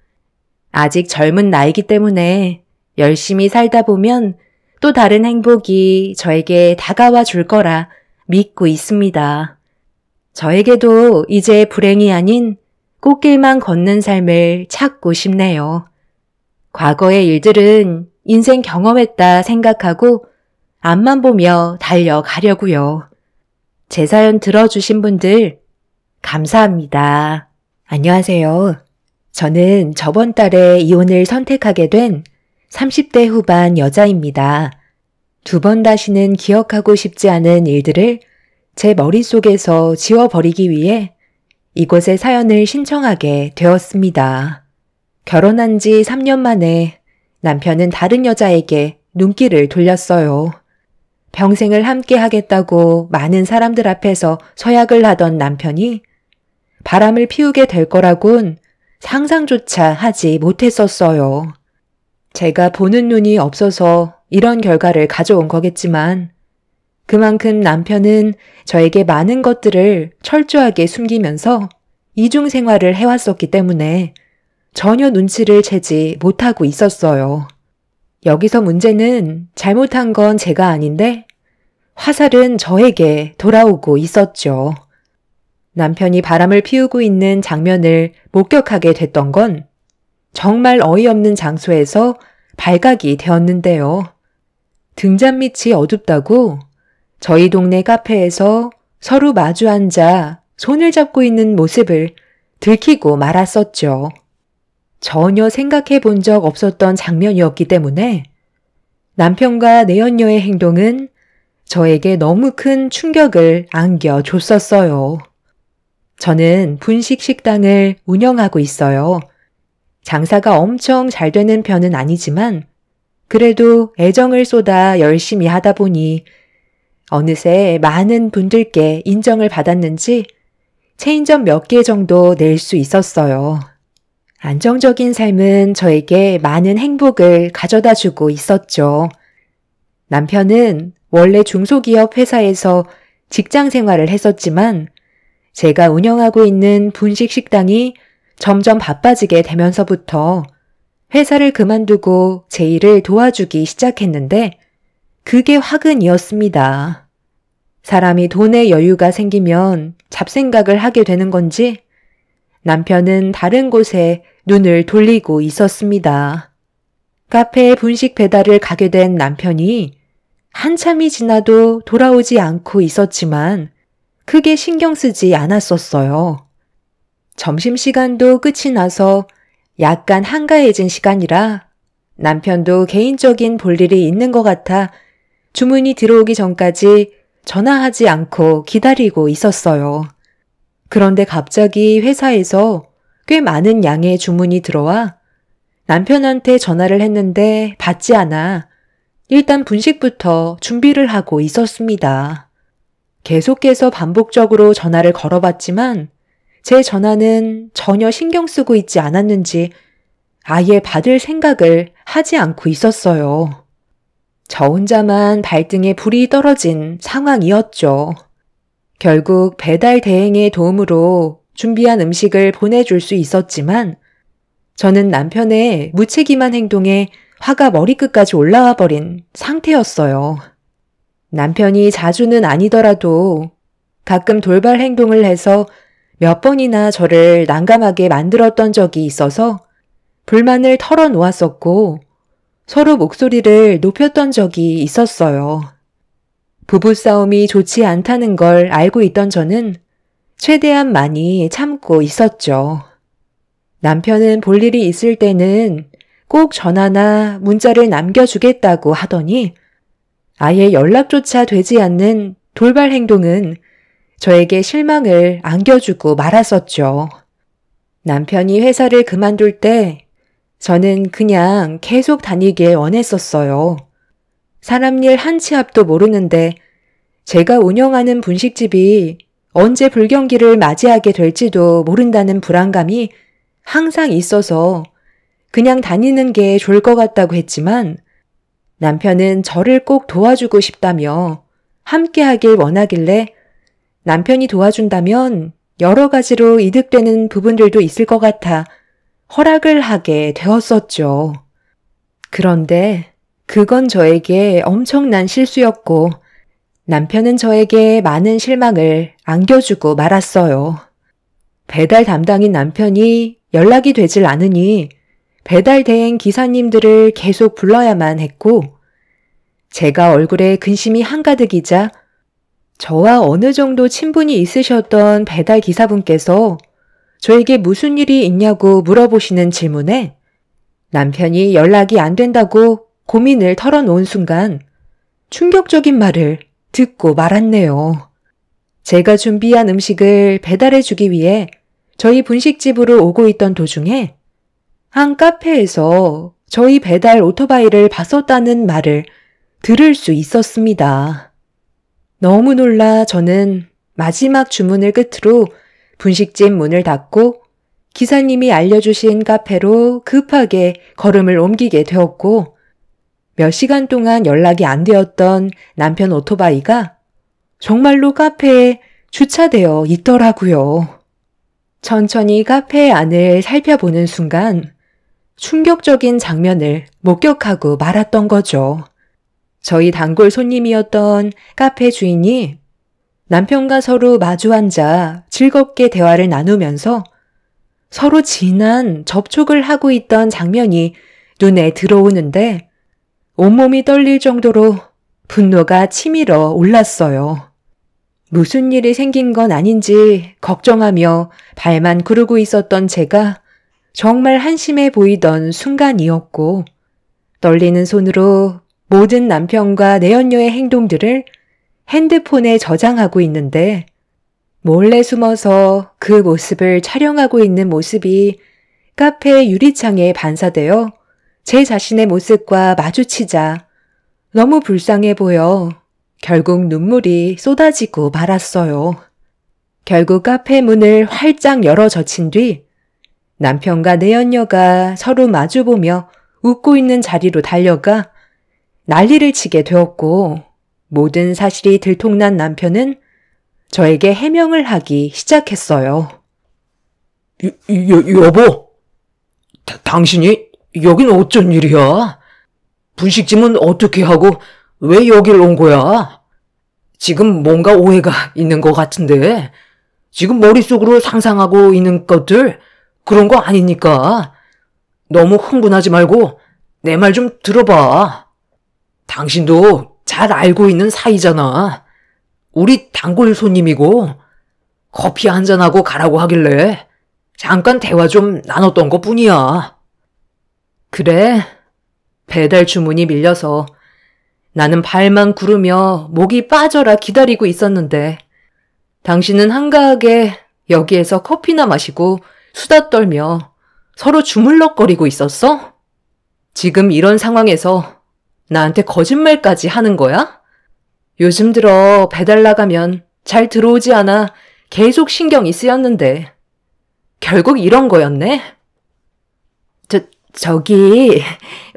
아직 젊은 나이기 때문에 열심히 살다 보면 또 다른 행복이 저에게 다가와 줄 거라 믿고 있습니다. 저에게도 이제 불행이 아닌 꽃길만 걷는 삶을 찾고 싶네요. 과거의 일들은 인생 경험했다 생각하고 앞만 보며 달려가려고요. 제 사연 들어주신 분들 감사합니다. 안녕하세요. 저는 저번 달에 이혼을 선택하게 된 30대 후반 여자입니다. 두 번 다시는 기억하고 싶지 않은 일들을 제 머릿속에서 지워버리기 위해 이곳에 사연을 신청하게 되었습니다. 결혼한 지 3년 만에 남편은 다른 여자에게 눈길을 돌렸어요. 평생을 함께 하겠다고 많은 사람들 앞에서 서약을 하던 남편이 바람을 피우게 될 거라곤 상상조차 하지 못했었어요. 제가 보는 눈이 없어서 이런 결과를 가져온 거겠지만 그만큼 남편은 저에게 많은 것들을 철저하게 숨기면서 이중 생활을 해왔었기 때문에 전혀 눈치를 채지 못하고 있었어요. 여기서 문제는 잘못한 건 제가 아닌데 화살은 저에게 돌아오고 있었죠. 남편이 바람을 피우고 있는 장면을 목격하게 됐던 건 정말 어이없는 장소에서 발각이 되었는데요. 등잔밑이 어둡다고 저희 동네 카페에서 서로 마주 앉아 손을 잡고 있는 모습을 들키고 말았었죠. 전혀 생각해 본 적 없었던 장면이었기 때문에 남편과 내연녀의 행동은 저에게 너무 큰 충격을 안겨줬었어요. 저는 분식 식당을 운영하고 있어요. 장사가 엄청 잘 되는 편은 아니지만 그래도 애정을 쏟아 열심히 하다 보니 어느새 많은 분들께 인정을 받았는지 체인점 몇 개 정도 낼 수 있었어요. 안정적인 삶은 저에게 많은 행복을 가져다 주고 있었죠. 남편은 원래 중소기업 회사에서 직장 생활을 했었지만 제가 운영하고 있는 분식 식당이 점점 바빠지게 되면서부터 회사를 그만두고 제 일을 도와주기 시작했는데 그게 화근이었습니다. 사람이 돈에 여유가 생기면 잡생각을 하게 되는 건지 남편은 다른 곳에 눈을 돌리고 있었습니다. 카페에 분식 배달을 가게 된 남편이 한참이 지나도 돌아오지 않고 있었지만 크게 신경 쓰지 않았었어요. 점심시간도 끝이 나서 약간 한가해진 시간이라 남편도 개인적인 볼일이 있는 것 같아 주문이 들어오기 전까지 전화하지 않고 기다리고 있었어요. 그런데 갑자기 회사에서 꽤 많은 양의 주문이 들어와 남편한테 전화를 했는데 받지 않아 일단 분식부터 준비를 하고 있었습니다. 계속해서 반복적으로 전화를 걸어봤지만 제 전화는 전혀 신경 쓰고 있지 않았는지 아예 받을 생각을 하지 않고 있었어요. 저 혼자만 발등에 불이 떨어진 상황이었죠. 결국 배달 대행의 도움으로 준비한 음식을 보내줄 수 있었지만 저는 남편의 무책임한 행동에 화가 머리끝까지 올라와 버린 상태였어요. 남편이 자주는 아니더라도 가끔 돌발 행동을 해서 몇 번이나 저를 난감하게 만들었던 적이 있어서 불만을 털어놓았었고 서로 목소리를 높였던 적이 있었어요. 부부싸움이 좋지 않다는 걸 알고 있던 저는 최대한 많이 참고 있었죠. 남편은 볼 일이 있을 때는 꼭 전화나 문자를 남겨주겠다고 하더니 아예 연락조차 되지 않는 돌발 행동은 저에게 실망을 안겨주고 말았었죠. 남편이 회사를 그만둘 때 저는 그냥 계속 다니길 원했었어요. 사람 일 한 치 앞도 모르는데 제가 운영하는 분식집이 언제 불경기를 맞이하게 될지도 모른다는 불안감이 항상 있어서 그냥 다니는 게 좋을 것 같다고 했지만 남편은 저를 꼭 도와주고 싶다며 함께 하길 원하길래 남편이 도와준다면 여러 가지로 이득되는 부분들도 있을 것 같아 허락을 하게 되었었죠. 그런데 그건 저에게 엄청난 실수였고 남편은 저에게 많은 실망을 안겨주고 말았어요. 배달 담당인 남편이 연락이 되질 않으니 배달 대행 기사님들을 계속 불러야만 했고 제가 얼굴에 근심이 한가득이자 저와 어느 정도 친분이 있으셨던 배달 기사분께서 저에게 무슨 일이 있냐고 물어보시는 질문에 남편이 연락이 안 된다고 고민을 털어놓은 순간 충격적인 말을 듣고 말았네요. 제가 준비한 음식을 배달해주기 위해 저희 분식집으로 오고 있던 도중에 한 카페에서 저희 배달 오토바이를 봤었다는 말을 들을 수 있었습니다. 너무 놀라 저는 마지막 주문을 끝으로 분식집 문을 닫고 기사님이 알려주신 카페로 급하게 걸음을 옮기게 되었고 몇 시간 동안 연락이 안 되었던 남편 오토바이가 정말로 카페에 주차되어 있더라고요. 천천히 카페 안을 살펴보는 순간 충격적인 장면을 목격하고 말았던 거죠. 저희 단골 손님이었던 카페 주인이 남편과 서로 마주 앉아 즐겁게 대화를 나누면서 서로 진한 접촉을 하고 있던 장면이 눈에 들어오는데 온몸이 떨릴 정도로 분노가 치밀어 올랐어요. 무슨 일이 생긴 건 아닌지 걱정하며 발만 구르고 있었던 제가 정말 한심해 보이던 순간이었고 떨리는 손으로 모든 남편과 내연녀의 행동들을 핸드폰에 저장하고 있는데 몰래 숨어서 그 모습을 촬영하고 있는 모습이 카페 유리창에 반사되어 제 자신의 모습과 마주치자 너무 불쌍해 보여 결국 눈물이 쏟아지고 말았어요. 결국 카페 문을 활짝 열어 젖힌 뒤 남편과 내연녀가 서로 마주보며 웃고 있는 자리로 달려가 난리를 치게 되었고 모든 사실이 들통난 남편은 저에게 해명을 하기 시작했어요. 여보, 당신이 여긴 어쩐 일이야? 분식집은 어떻게 하고 왜 여길 온 거야? 지금 뭔가 오해가 있는 것 같은데 지금 머릿속으로 상상하고 있는 것들 그런 거 아니니까 너무 흥분하지 말고 내 말 좀 들어봐. 당신도 잘 알고 있는 사이잖아. 우리 단골 손님이고 커피 한잔하고 가라고 하길래 잠깐 대화 좀 나눴던 것 뿐이야. 그래, 배달 주문이 밀려서 나는 발만 구르며 목이 빠져라 기다리고 있었는데 당신은 한가하게 여기에서 커피나 마시고 수다 떨며 서로 주물럭거리고 있었어? 지금 이런 상황에서 나한테 거짓말까지 하는 거야? 요즘 들어 배달 나가면 잘 들어오지 않아 계속 신경이 쓰였는데 결국 이런 거였네? 저기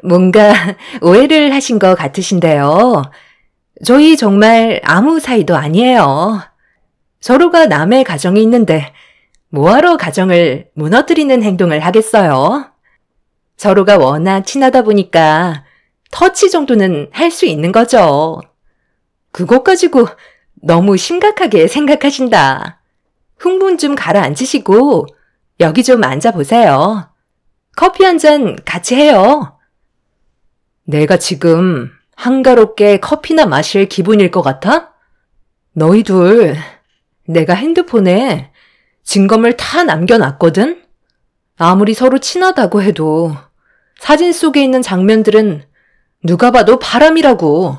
뭔가 오해를 하신 것 같으신데요. 저희 정말 아무 사이도 아니에요. 서로가 남의 가정이 있는데 뭐하러 가정을 무너뜨리는 행동을 하겠어요? 서로가 워낙 친하다 보니까 터치 정도는 할 수 있는 거죠. 그것 가지고 너무 심각하게 생각하신다. 흥분 좀 가라앉히시고 여기 좀 앉아보세요. 커피 한 잔 같이 해요. 내가 지금 한가롭게 커피나 마실 기분일 것 같아? 너희 둘, 내가 핸드폰에 증거물 다 남겨놨거든? 아무리 서로 친하다고 해도 사진 속에 있는 장면들은 누가 봐도 바람이라고.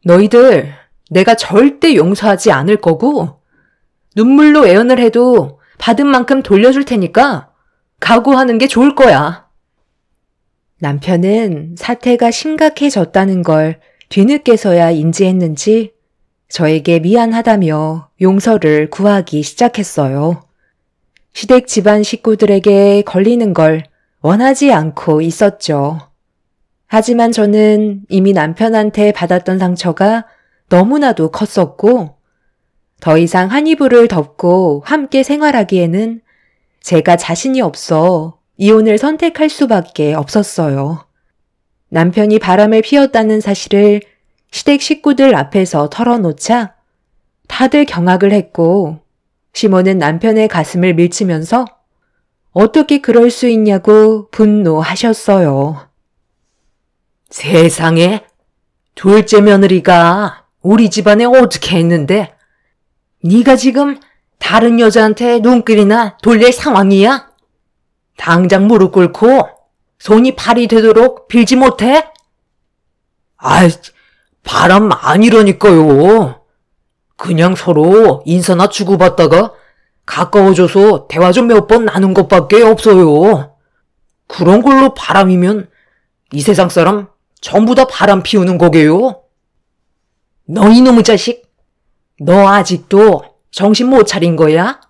너희들 내가 절대 용서하지 않을 거고 눈물로 애연을 해도 받은 만큼 돌려줄 테니까 각오하는 게 좋을 거야. 남편은 사태가 심각해졌다는 걸 뒤늦게서야 인지했는지 저에게 미안하다며 용서를 구하기 시작했어요. 시댁 집안 식구들에게 걸리는 걸 원하지 않고 있었죠. 하지만 저는 이미 남편한테 받았던 상처가 너무나도 컸었고 더 이상 한 이불을 덮고 함께 생활하기에는 제가 자신이 없어 이혼을 선택할 수밖에 없었어요. 남편이 바람을 피웠다는 사실을 시댁 식구들 앞에서 털어놓자 다들 경악을 했고 시모는 남편의 가슴을 밀치면서 어떻게 그럴 수 있냐고 분노하셨어요. 세상에, 둘째 며느리가 우리 집안에 어떻게 했는데 네가 지금 다른 여자한테 눈길이나 돌릴 상황이야? 당장 무릎 꿇고 손이 발이 되도록 빌지 못해? 아이, 바람 아니라니까요. 그냥 서로 인사나 주고받다가 가까워져서 대화 좀 몇 번 나눈 것밖에 없어요. 그런 걸로 바람이면 이 세상 사람 전부 다 바람 피우는 거게요. 너 이놈의 자식, 너 아직도 정신 못 차린 거야?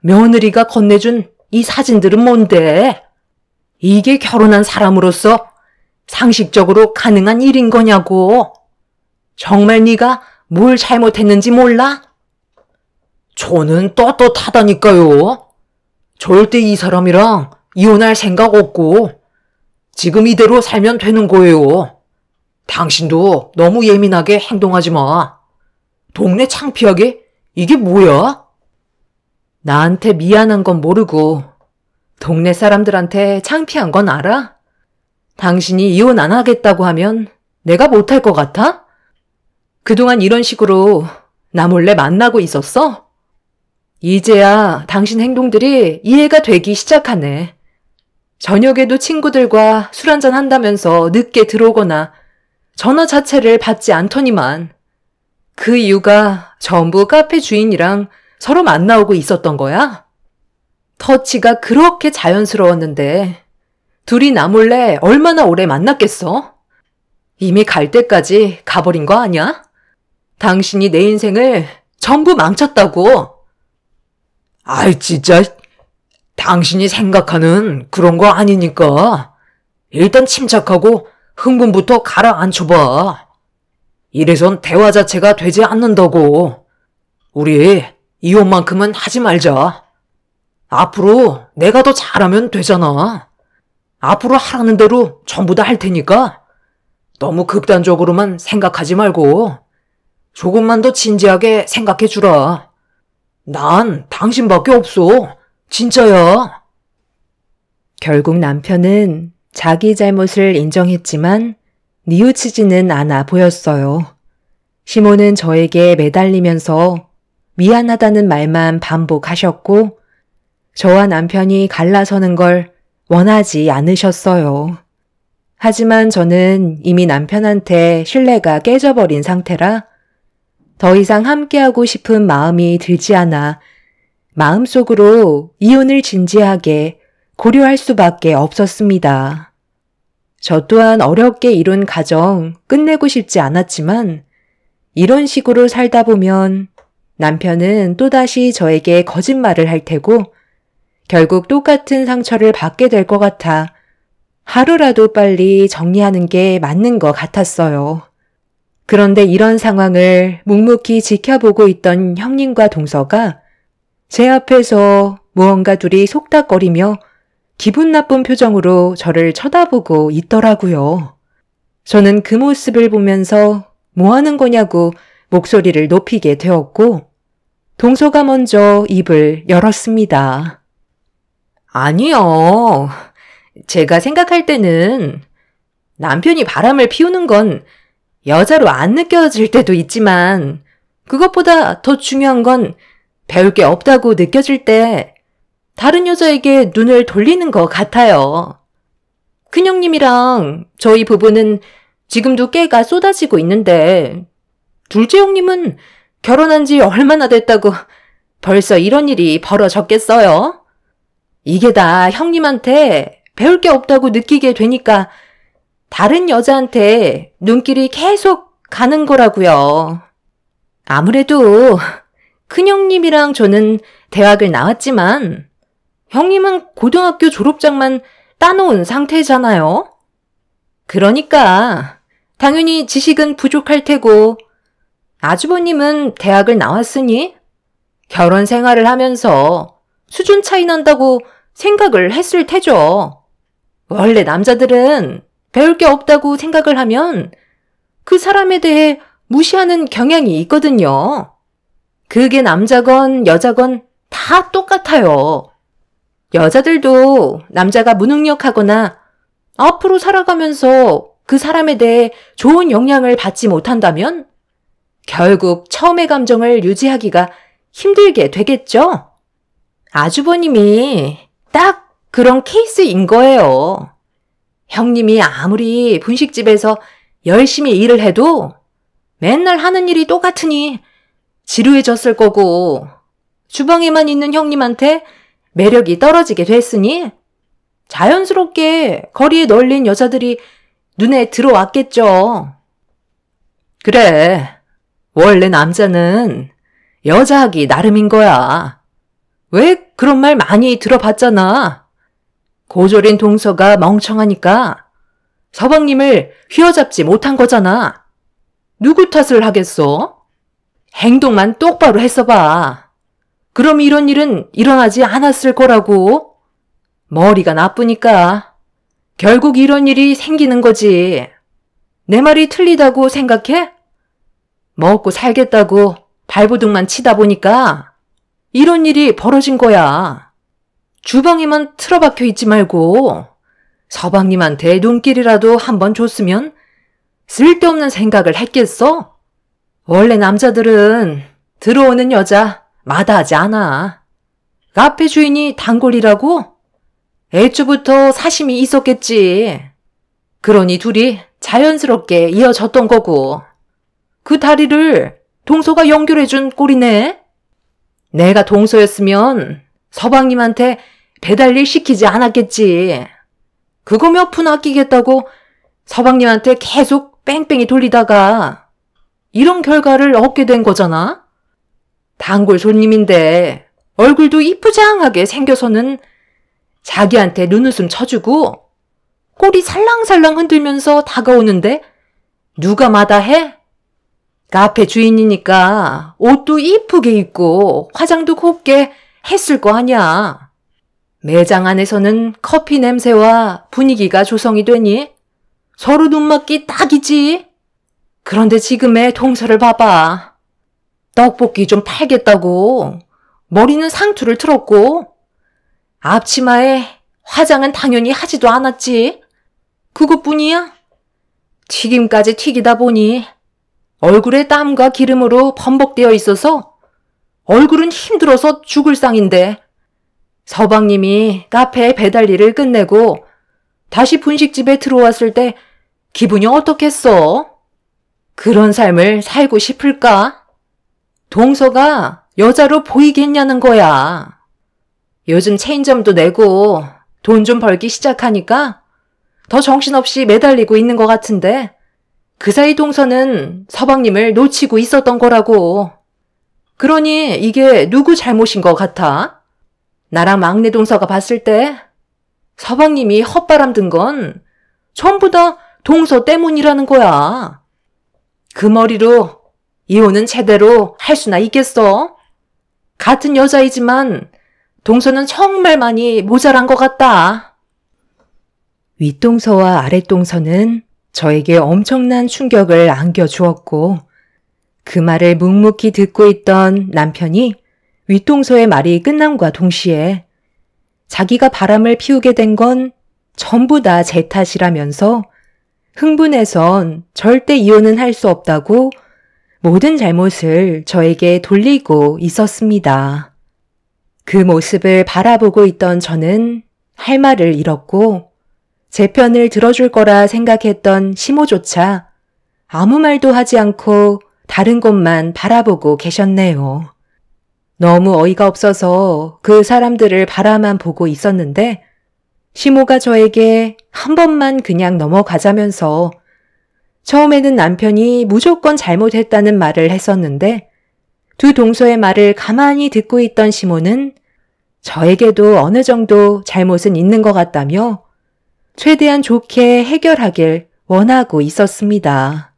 며느리가 건네준 이 사진들은 뭔데? 이게 결혼한 사람으로서 상식적으로 가능한 일인 거냐고. 정말 네가 뭘 잘못했는지 몰라? 저는 떳떳하다니까요. 절대 이 사람이랑 이혼할 생각 없고 지금 이대로 살면 되는 거예요. 당신도 너무 예민하게 행동하지 마. 동네 창피하게 이게 뭐야? 나한테 미안한 건 모르고 동네 사람들한테 창피한 건 알아? 당신이 이혼 안 하겠다고 하면 내가 못할 것 같아? 그동안 이런 식으로 나 몰래 만나고 있었어? 이제야 당신 행동들이 이해가 되기 시작하네. 저녁에도 친구들과 술 한잔 한다면서 늦게 들어오거나 전화 자체를 받지 않더니만 그 이유가 전부 카페 주인이랑 서로 만나오고 있었던 거야? 터치가 그렇게 자연스러웠는데 둘이 나 몰래 얼마나 오래 만났겠어? 이미 갈 때까지 가버린 거 아니야? 당신이 내 인생을 전부 망쳤다고. 아이 진짜 당신이 생각하는 그런 거 아니니까 일단 침착하고 흥분부터 가라앉혀봐. 이래선 대화 자체가 되지 않는다고. 우리 이혼만큼은 하지 말자. 앞으로 내가 더 잘하면 되잖아. 앞으로 하라는 대로 전부 다 할 테니까 너무 극단적으로만 생각하지 말고 조금만 더 진지하게 생각해 주라. 난 당신밖에 없어. 진짜야. 결국 남편은 자기 잘못을 인정했지만 뉘우치지는 않아 보였어요. 시모는 저에게 매달리면서 미안하다는 말만 반복하셨고 저와 남편이 갈라서는 걸 원하지 않으셨어요. 하지만 저는 이미 남편한테 신뢰가 깨져버린 상태라 더 이상 함께하고 싶은 마음이 들지 않아 마음속으로 이혼을 진지하게 고려할 수밖에 없었습니다. 저 또한 어렵게 이룬 가정 끝내고 싶지 않았지만 이런 식으로 살다 보면 남편은 또다시 저에게 거짓말을 할 테고 결국 똑같은 상처를 받게 될 것 같아 하루라도 빨리 정리하는 게 맞는 것 같았어요. 그런데 이런 상황을 묵묵히 지켜보고 있던 형님과 동서가 제 앞에서 무언가 둘이 속닥거리며 기분 나쁜 표정으로 저를 쳐다보고 있더라고요. 저는 그 모습을 보면서 뭐 하는 거냐고 목소리를 높이게 되었고 동서가 먼저 입을 열었습니다. 아니요. 제가 생각할 때는 남편이 바람을 피우는 건 여자로 안 느껴질 때도 있지만 그것보다 더 중요한 건 배울 게 없다고 느껴질 때 다른 여자에게 눈을 돌리는 것 같아요. 큰형님이랑 저희 부부는 지금도 깨가 쏟아지고 있는데 둘째 형님은 결혼한 지 얼마나 됐다고 벌써 이런 일이 벌어졌겠어요? 이게 다 형님한테 배울 게 없다고 느끼게 되니까 다른 여자한테 눈길이 계속 가는 거라고요. 아무래도 큰형님이랑 저는 대학을 나왔지만 형님은 고등학교 졸업장만 따놓은 상태잖아요. 그러니까 당연히 지식은 부족할 테고 아주버님은 대학을 나왔으니 결혼 생활을 하면서 수준 차이 난다고 생각을 했을 테죠. 원래 남자들은 배울 게 없다고 생각을 하면 그 사람에 대해 무시하는 경향이 있거든요. 그게 남자건 여자건 다 똑같아요. 여자들도 남자가 무능력하거나 앞으로 살아가면서 그 사람에 대해 좋은 영향을 받지 못한다면 결국 처음의 감정을 유지하기가 힘들게 되겠죠? 아주버님이 딱 그런 케이스인 거예요. 형님이 아무리 분식집에서 열심히 일을 해도 맨날 하는 일이 똑같으니 지루해졌을 거고 주방에만 있는 형님한테 매력이 떨어지게 됐으니 자연스럽게 거리에 널린 여자들이 눈에 들어왔겠죠. 그래, 원래 남자는 여자하기 나름인 거야. 왜 그런 말 많이 들어봤잖아. 고졸인 동서가 멍청하니까 서방님을 휘어잡지 못한 거잖아. 누구 탓을 하겠어? 행동만 똑바로 했어봐. 그럼 이런 일은 일어나지 않았을 거라고. 머리가 나쁘니까 결국 이런 일이 생기는 거지. 내 말이 틀리다고 생각해? 먹고 살겠다고 발버둥만 치다 보니까 이런 일이 벌어진 거야. 주방에만 틀어박혀 있지 말고 서방님한테 눈길이라도 한번 줬으면 쓸데없는 생각을 했겠어? 원래 남자들은 들어오는 여자 마다하지 않아. 카페 주인이 단골이라고? 애초부터 사심이 있었겠지. 그러니 둘이 자연스럽게 이어졌던 거고 그 다리를 동서가 연결해준 꼴이네. 내가 동서였으면 서방님한테 배달일 시키지 않았겠지. 그거 몇 푼 아끼겠다고 서방님한테 계속 뺑뺑이 돌리다가 이런 결과를 얻게 된 거잖아. 단골 손님인데 얼굴도 이쁘장하게 생겨서는 자기한테 눈웃음 쳐주고 꼬리 살랑살랑 흔들면서 다가오는데 누가 마다해? 카페 주인이니까 옷도 이쁘게 입고 화장도 곱게 했을 거 아냐. 매장 안에서는 커피 냄새와 분위기가 조성이 되니 서로 눈맞기 딱이지. 그런데 지금의 동서를 봐봐. 떡볶이 좀 팔겠다고 머리는 상투를 틀었고 앞치마에 화장은 당연히 하지도 않았지. 그것뿐이야? 튀김까지 튀기다 보니 얼굴에 땀과 기름으로 범벅되어 있어서 얼굴은 힘들어서 죽을 상인데 서방님이 카페 배달 일을 끝내고 다시 분식집에 들어왔을 때 기분이 어떻겠어? 그런 삶을 살고 싶을까? 동서가 여자로 보이겠냐는 거야. 요즘 체인점도 내고 돈 좀 벌기 시작하니까 더 정신없이 매달리고 있는 것 같은데 그 사이 동서는 서방님을 놓치고 있었던 거라고. 그러니 이게 누구 잘못인 것 같아? 나랑 막내 동서가 봤을 때 서방님이 헛바람 든 건 전부 다 동서 때문이라는 거야. 그 머리로 이혼은 제대로 할 수나 있겠어? 같은 여자이지만 동서는 정말 많이 모자란 것 같다. 윗동서와 아랫동서는 저에게 엄청난 충격을 안겨주었고 그 말을 묵묵히 듣고 있던 남편이 윗동서의 말이 끝남과 동시에 자기가 바람을 피우게 된 건 전부 다 제 탓이라면서 흥분해선 절대 이혼은 할 수 없다고 모든 잘못을 저에게 돌리고 있었습니다. 그 모습을 바라보고 있던 저는 할 말을 잃었고 제 편을 들어줄 거라 생각했던 시모조차 아무 말도 하지 않고 다른 곳만 바라보고 계셨네요. 너무 어이가 없어서 그 사람들을 바라만 보고 있었는데 시모가 저에게 한 번만 그냥 넘어가자면서 처음에는 남편이 무조건 잘못했다는 말을 했었는데 두 동서의 말을 가만히 듣고 있던 시모는 저에게도 어느 정도 잘못은 있는 것 같다며 최대한 좋게 해결하길 원하고 있었습니다.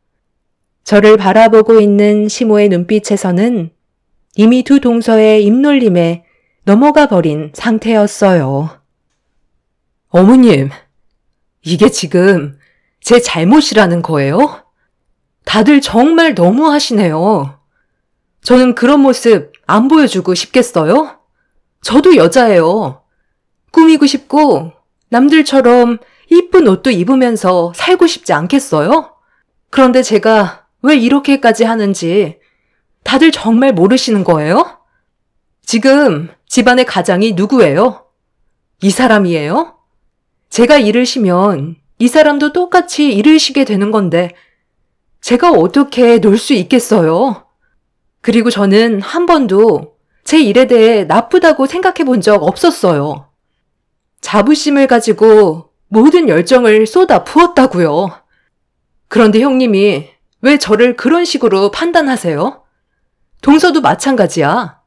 저를 바라보고 있는 시모의 눈빛에서는 이미 두 동서의 입놀림에 넘어가 버린 상태였어요. 어머님, 이게 지금 제 잘못이라는 거예요? 다들 정말 너무하시네요. 저는 그런 모습 안 보여주고 싶겠어요? 저도 여자예요. 꾸미고 싶고 남들처럼 이쁜 옷도 입으면서 살고 싶지 않겠어요? 그런데 제가 왜 이렇게까지 하는지 다들 정말 모르시는 거예요? 지금 집안의 가장이 누구예요? 이 사람이에요? 제가 일을 쉬면 이 사람도 똑같이 일을 쉬게 되는 건데 제가 어떻게 놀 수 있겠어요? 그리고 저는 한 번도 제 일에 대해 나쁘다고 생각해 본 적 없었어요. 자부심을 가지고 모든 열정을 쏟아 부었다고요. 그런데 형님이 왜 저를 그런 식으로 판단하세요? 동서도 마찬가지야.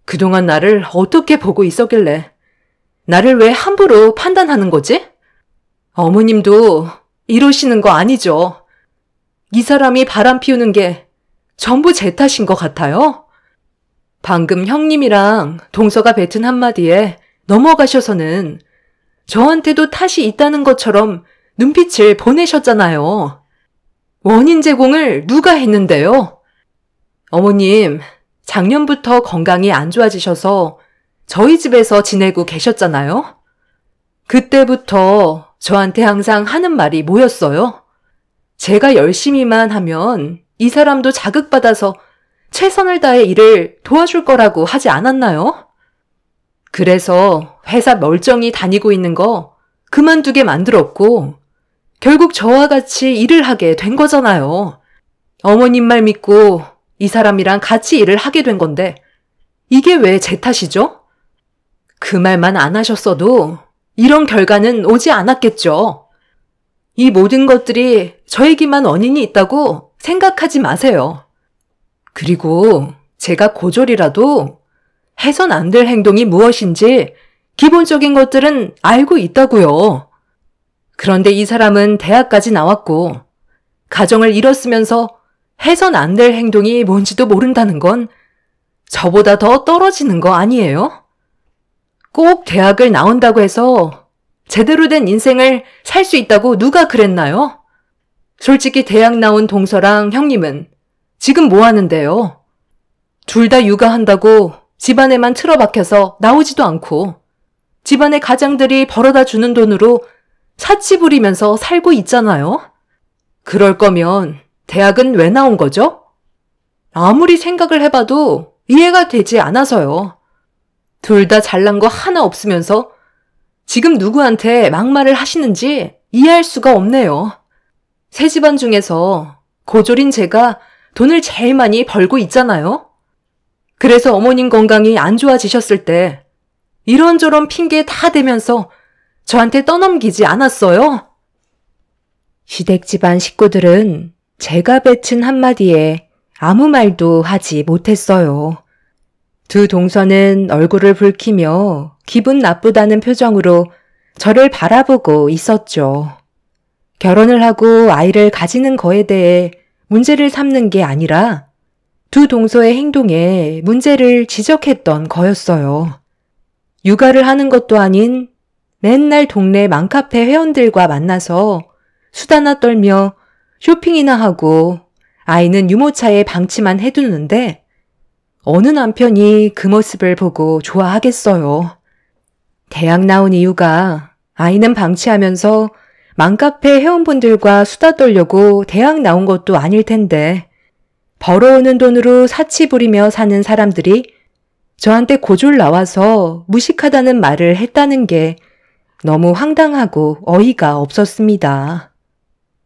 그동안 나를 어떻게 보고 있었길래 나를 왜 함부로 판단하는 거지? 어머님도 이러시는 거 아니죠? 이 사람이 바람 피우는 게 전부 제 탓인 것 같아요? 방금 형님이랑 동서가 뱉은 한마디에 넘어가셔서는 저한테도 탓이 있다는 것처럼 눈빛을 보내셨잖아요. 원인 제공을 누가 했는데요? 어머님, 작년부터 건강이 안 좋아지셔서 저희 집에서 지내고 계셨잖아요? 그때부터 저한테 항상 하는 말이 뭐였어요? 제가 열심히만 하면 이 사람도 자극받아서 최선을 다해 일을 도와줄 거라고 하지 않았나요? 그래서 회사 멀쩡히 다니고 있는 거 그만두게 만들었고 결국 저와 같이 일을 하게 된 거잖아요. 어머님 말 믿고 이 사람이랑 같이 일을 하게 된 건데 이게 왜 제 탓이죠? 그 말만 안 하셨어도 이런 결과는 오지 않았겠죠. 이 모든 것들이 저에게만 원인이 있다고 생각하지 마세요. 그리고 제가 고졸이라도 해선 안 될 행동이 무엇인지 기본적인 것들은 알고 있다고요. 그런데 이 사람은 대학까지 나왔고 가정을 이뤘으면서 해선 안 될 행동이 뭔지도 모른다는 건 저보다 더 떨어지는 거 아니에요? 꼭 대학을 나온다고 해서 제대로 된 인생을 살 수 있다고 누가 그랬나요? 솔직히 대학 나온 동서랑 형님은 지금 뭐 하는데요? 둘 다 육아한다고 집안에만 틀어박혀서 나오지도 않고 집안의 가장들이 벌어다 주는 돈으로 사치 부리면서 살고 있잖아요. 그럴 거면 대학은 왜 나온 거죠? 아무리 생각을 해봐도 이해가 되지 않아서요. 둘 다 잘난 거 하나 없으면서 지금 누구한테 막말을 하시는지 이해할 수가 없네요. 세 집안 중에서 고졸인 제가 돈을 제일 많이 벌고 있잖아요. 그래서 어머님 건강이 안 좋아지셨을 때 이런저런 핑계 다 대면서 저한테 떠넘기지 않았어요? 시댁 집안 식구들은 제가 뱉은 한마디에 아무 말도 하지 못했어요. 두 동서는 얼굴을 붉히며 기분 나쁘다는 표정으로 저를 바라보고 있었죠. 결혼을 하고 아이를 가지는 거에 대해 문제를 삼는 게 아니라 두 동서의 행동에 문제를 지적했던 거였어요. 육아를 하는 것도 아닌 맨날 동네 맘카페 회원들과 만나서 수다나 떨며 쇼핑이나 하고 아이는 유모차에 방치만 해두는데 어느 남편이 그 모습을 보고 좋아하겠어요. 대학 나온 이유가 아이는 방치하면서 맘카페 회원분들과 수다 떨려고 대학 나온 것도 아닐 텐데 벌어오는 돈으로 사치 부리며 사는 사람들이 저한테 고졸 나와서 무식하다는 말을 했다는 게 너무 황당하고 어이가 없었습니다.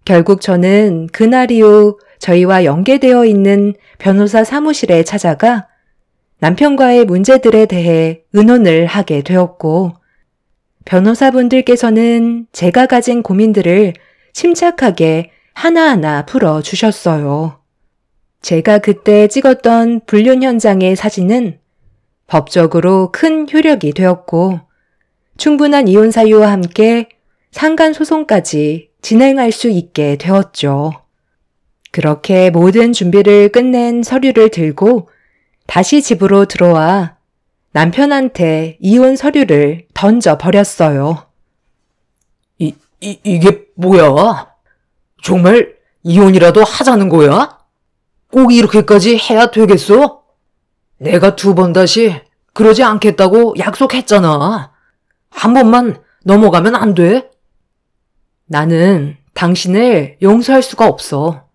결국 저는 그날 이후 저희와 연계되어 있는 변호사 사무실에 찾아가 남편과의 문제들에 대해 의논을 하게 되었고, 변호사분들께서는 제가 가진 고민들을 침착하게 하나하나 풀어주셨어요. 제가 그때 찍었던 불륜 현장의 사진은 법적으로 큰 효력이 되었고, 충분한 이혼 사유와 함께 상간 소송까지 진행할 수 있게 되었죠. 그렇게 모든 준비를 끝낸 서류를 들고 다시 집으로 들어와 남편한테 이혼 서류를 던져버렸어요. 이게 뭐야? 정말 이혼이라도 하자는 거야? 꼭 이렇게까지 해야 되겠어? 내가 2번 다시 그러지 않겠다고 약속했잖아. 한 번만 넘어가면 안 돼? 나는 당신을 용서할 수가 없어.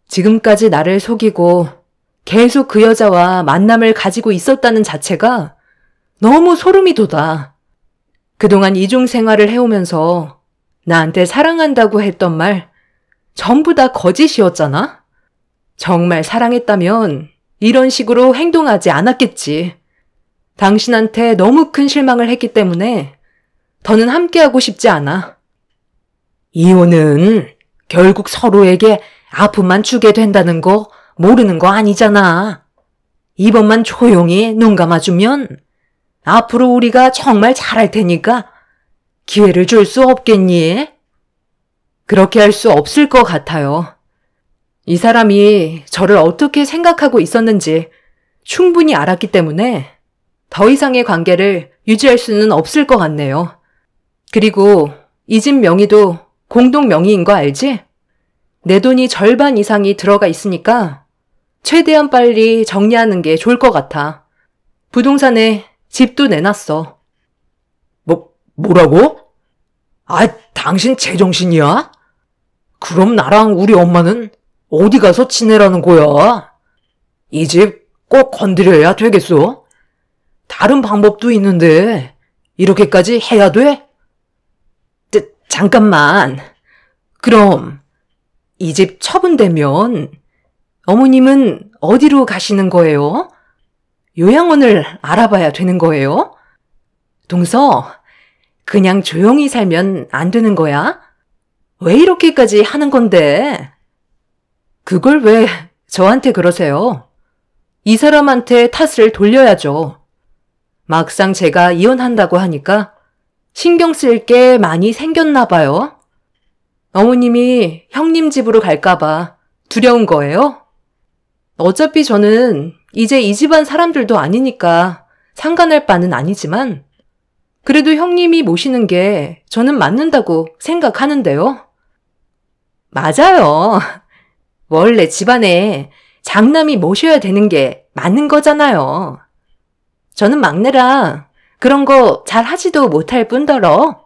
지금까지 나를 속이고 계속 그 여자와 만남을 가지고 있었다는 자체가 너무 소름이 돋아. 그동안 이중 생활을 해오면서 나한테 사랑한다고 했던 말 전부 다 거짓이었잖아? 정말 사랑했다면 이런 식으로 행동하지 않았겠지. 당신한테 너무 큰 실망을 했기 때문에 더는 함께하고 싶지 않아. 이혼은 결국 서로에게 아픔만 주게 된다는 거 모르는 거 아니잖아. 이번만 조용히 눈 감아주면 앞으로 우리가 정말 잘할 테니까 기회를 줄 수 없겠니? 그렇게 할 수 없을 것 같아요. 이 사람이 저를 어떻게 생각하고 있었는지 충분히 알았기 때문에 더 이상의 관계를 유지할 수는 없을 것 같네요. 그리고 이 집 명의도 공동 명의인 거 알지? 내 돈이 절반 이상이 들어가 있으니까 최대한 빨리 정리하는 게 좋을 것 같아. 부동산에 집도 내놨어. 뭐라고? 당신 제정신이야? 그럼 나랑 우리 엄마는 어디 가서 지내라는 거야? 이 집 꼭 건드려야 되겠어? 다른 방법도 있는데 이렇게까지 해야 돼? 잠깐만. 그럼 이 집 처분되면 어머님은 어디로 가시는 거예요? 요양원을 알아봐야 되는 거예요? 동서, 그냥 조용히 살면 안 되는 거야? 왜 이렇게까지 하는 건데? 그걸 왜 저한테 그러세요? 이 사람한테 탓을 돌려야죠. 막상 제가 이혼한다고 하니까 신경 쓸 게 많이 생겼나 봐요. 어머님이 형님 집으로 갈까봐 두려운 거예요? 어차피 저는 이제 이 집안 사람들도 아니니까 상관할 바는 아니지만 그래도 형님이 모시는 게 저는 맞는다고 생각하는데요. 맞아요. 원래 집안에 장남이 모셔야 되는 게 맞는 거잖아요. 저는 막내라 그런 거 잘 하지도 못할 뿐더러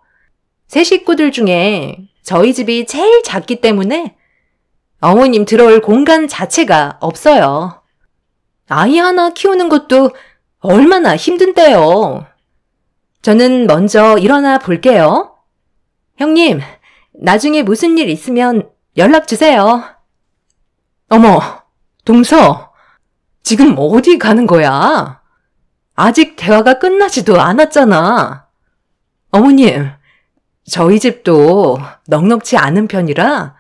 세 식구들 중에 저희 집이 제일 작기 때문에 어머님 들어올 공간 자체가 없어요. 아이 하나 키우는 것도 얼마나 힘든데요. 저는 먼저 일어나 볼게요. 형님, 나중에 무슨 일 있으면 연락 주세요. 어머, 동서, 지금 어디 가는 거야? 아직 대화가 끝나지도 않았잖아. 어머님, 저희 집도 넉넉지 않은 편이라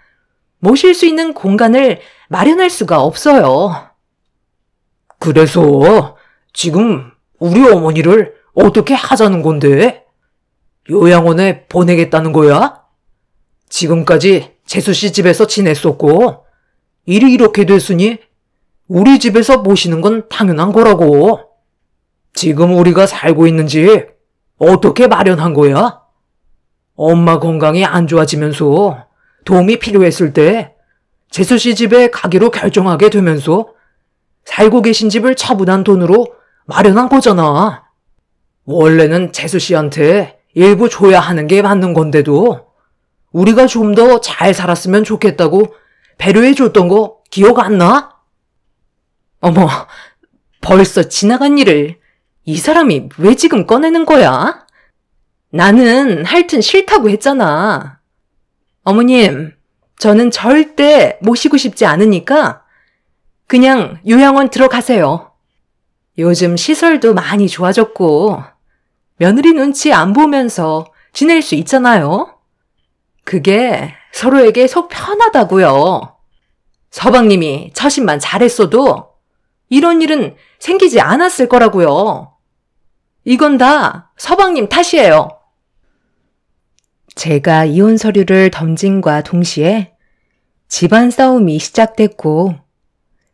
모실 수 있는 공간을 마련할 수가 없어요. 그래서 지금 우리 어머니를 어떻게 하자는 건데? 요양원에 보내겠다는 거야? 지금까지 재수 씨 집에서 지냈었고 일이 이렇게 됐으니 우리 집에서 모시는 건 당연한 거라고. 지금 우리가 살고 있는 집 어떻게 마련한 거야? 엄마 건강이 안 좋아지면서 도움이 필요했을 때 재수 씨 집에 가기로 결정하게 되면서 살고 계신 집을 처분한 돈으로 마련한 거잖아. 원래는 재수 씨한테 일부 줘야 하는 게 맞는 건데도 우리가 좀 더 잘 살았으면 좋겠다고 배려해 줬던 거 기억 안 나? 어머, 벌써 지나간 일을 이 사람이 왜 지금 꺼내는 거야? 나는 하여튼 싫다고 했잖아. 어머님, 저는 절대 모시고 싶지 않으니까 그냥 요양원 들어가세요. 요즘 시설도 많이 좋아졌고 며느리 눈치 안 보면서 지낼 수 있잖아요. 그게 서로에게 속 편하다고요. 서방님이 처신만 잘했어도 이런 일은 생기지 않았을 거라고요. 이건 다 서방님 탓이에요. 제가 이혼 서류를 던짐과 동시에 집안 싸움이 시작됐고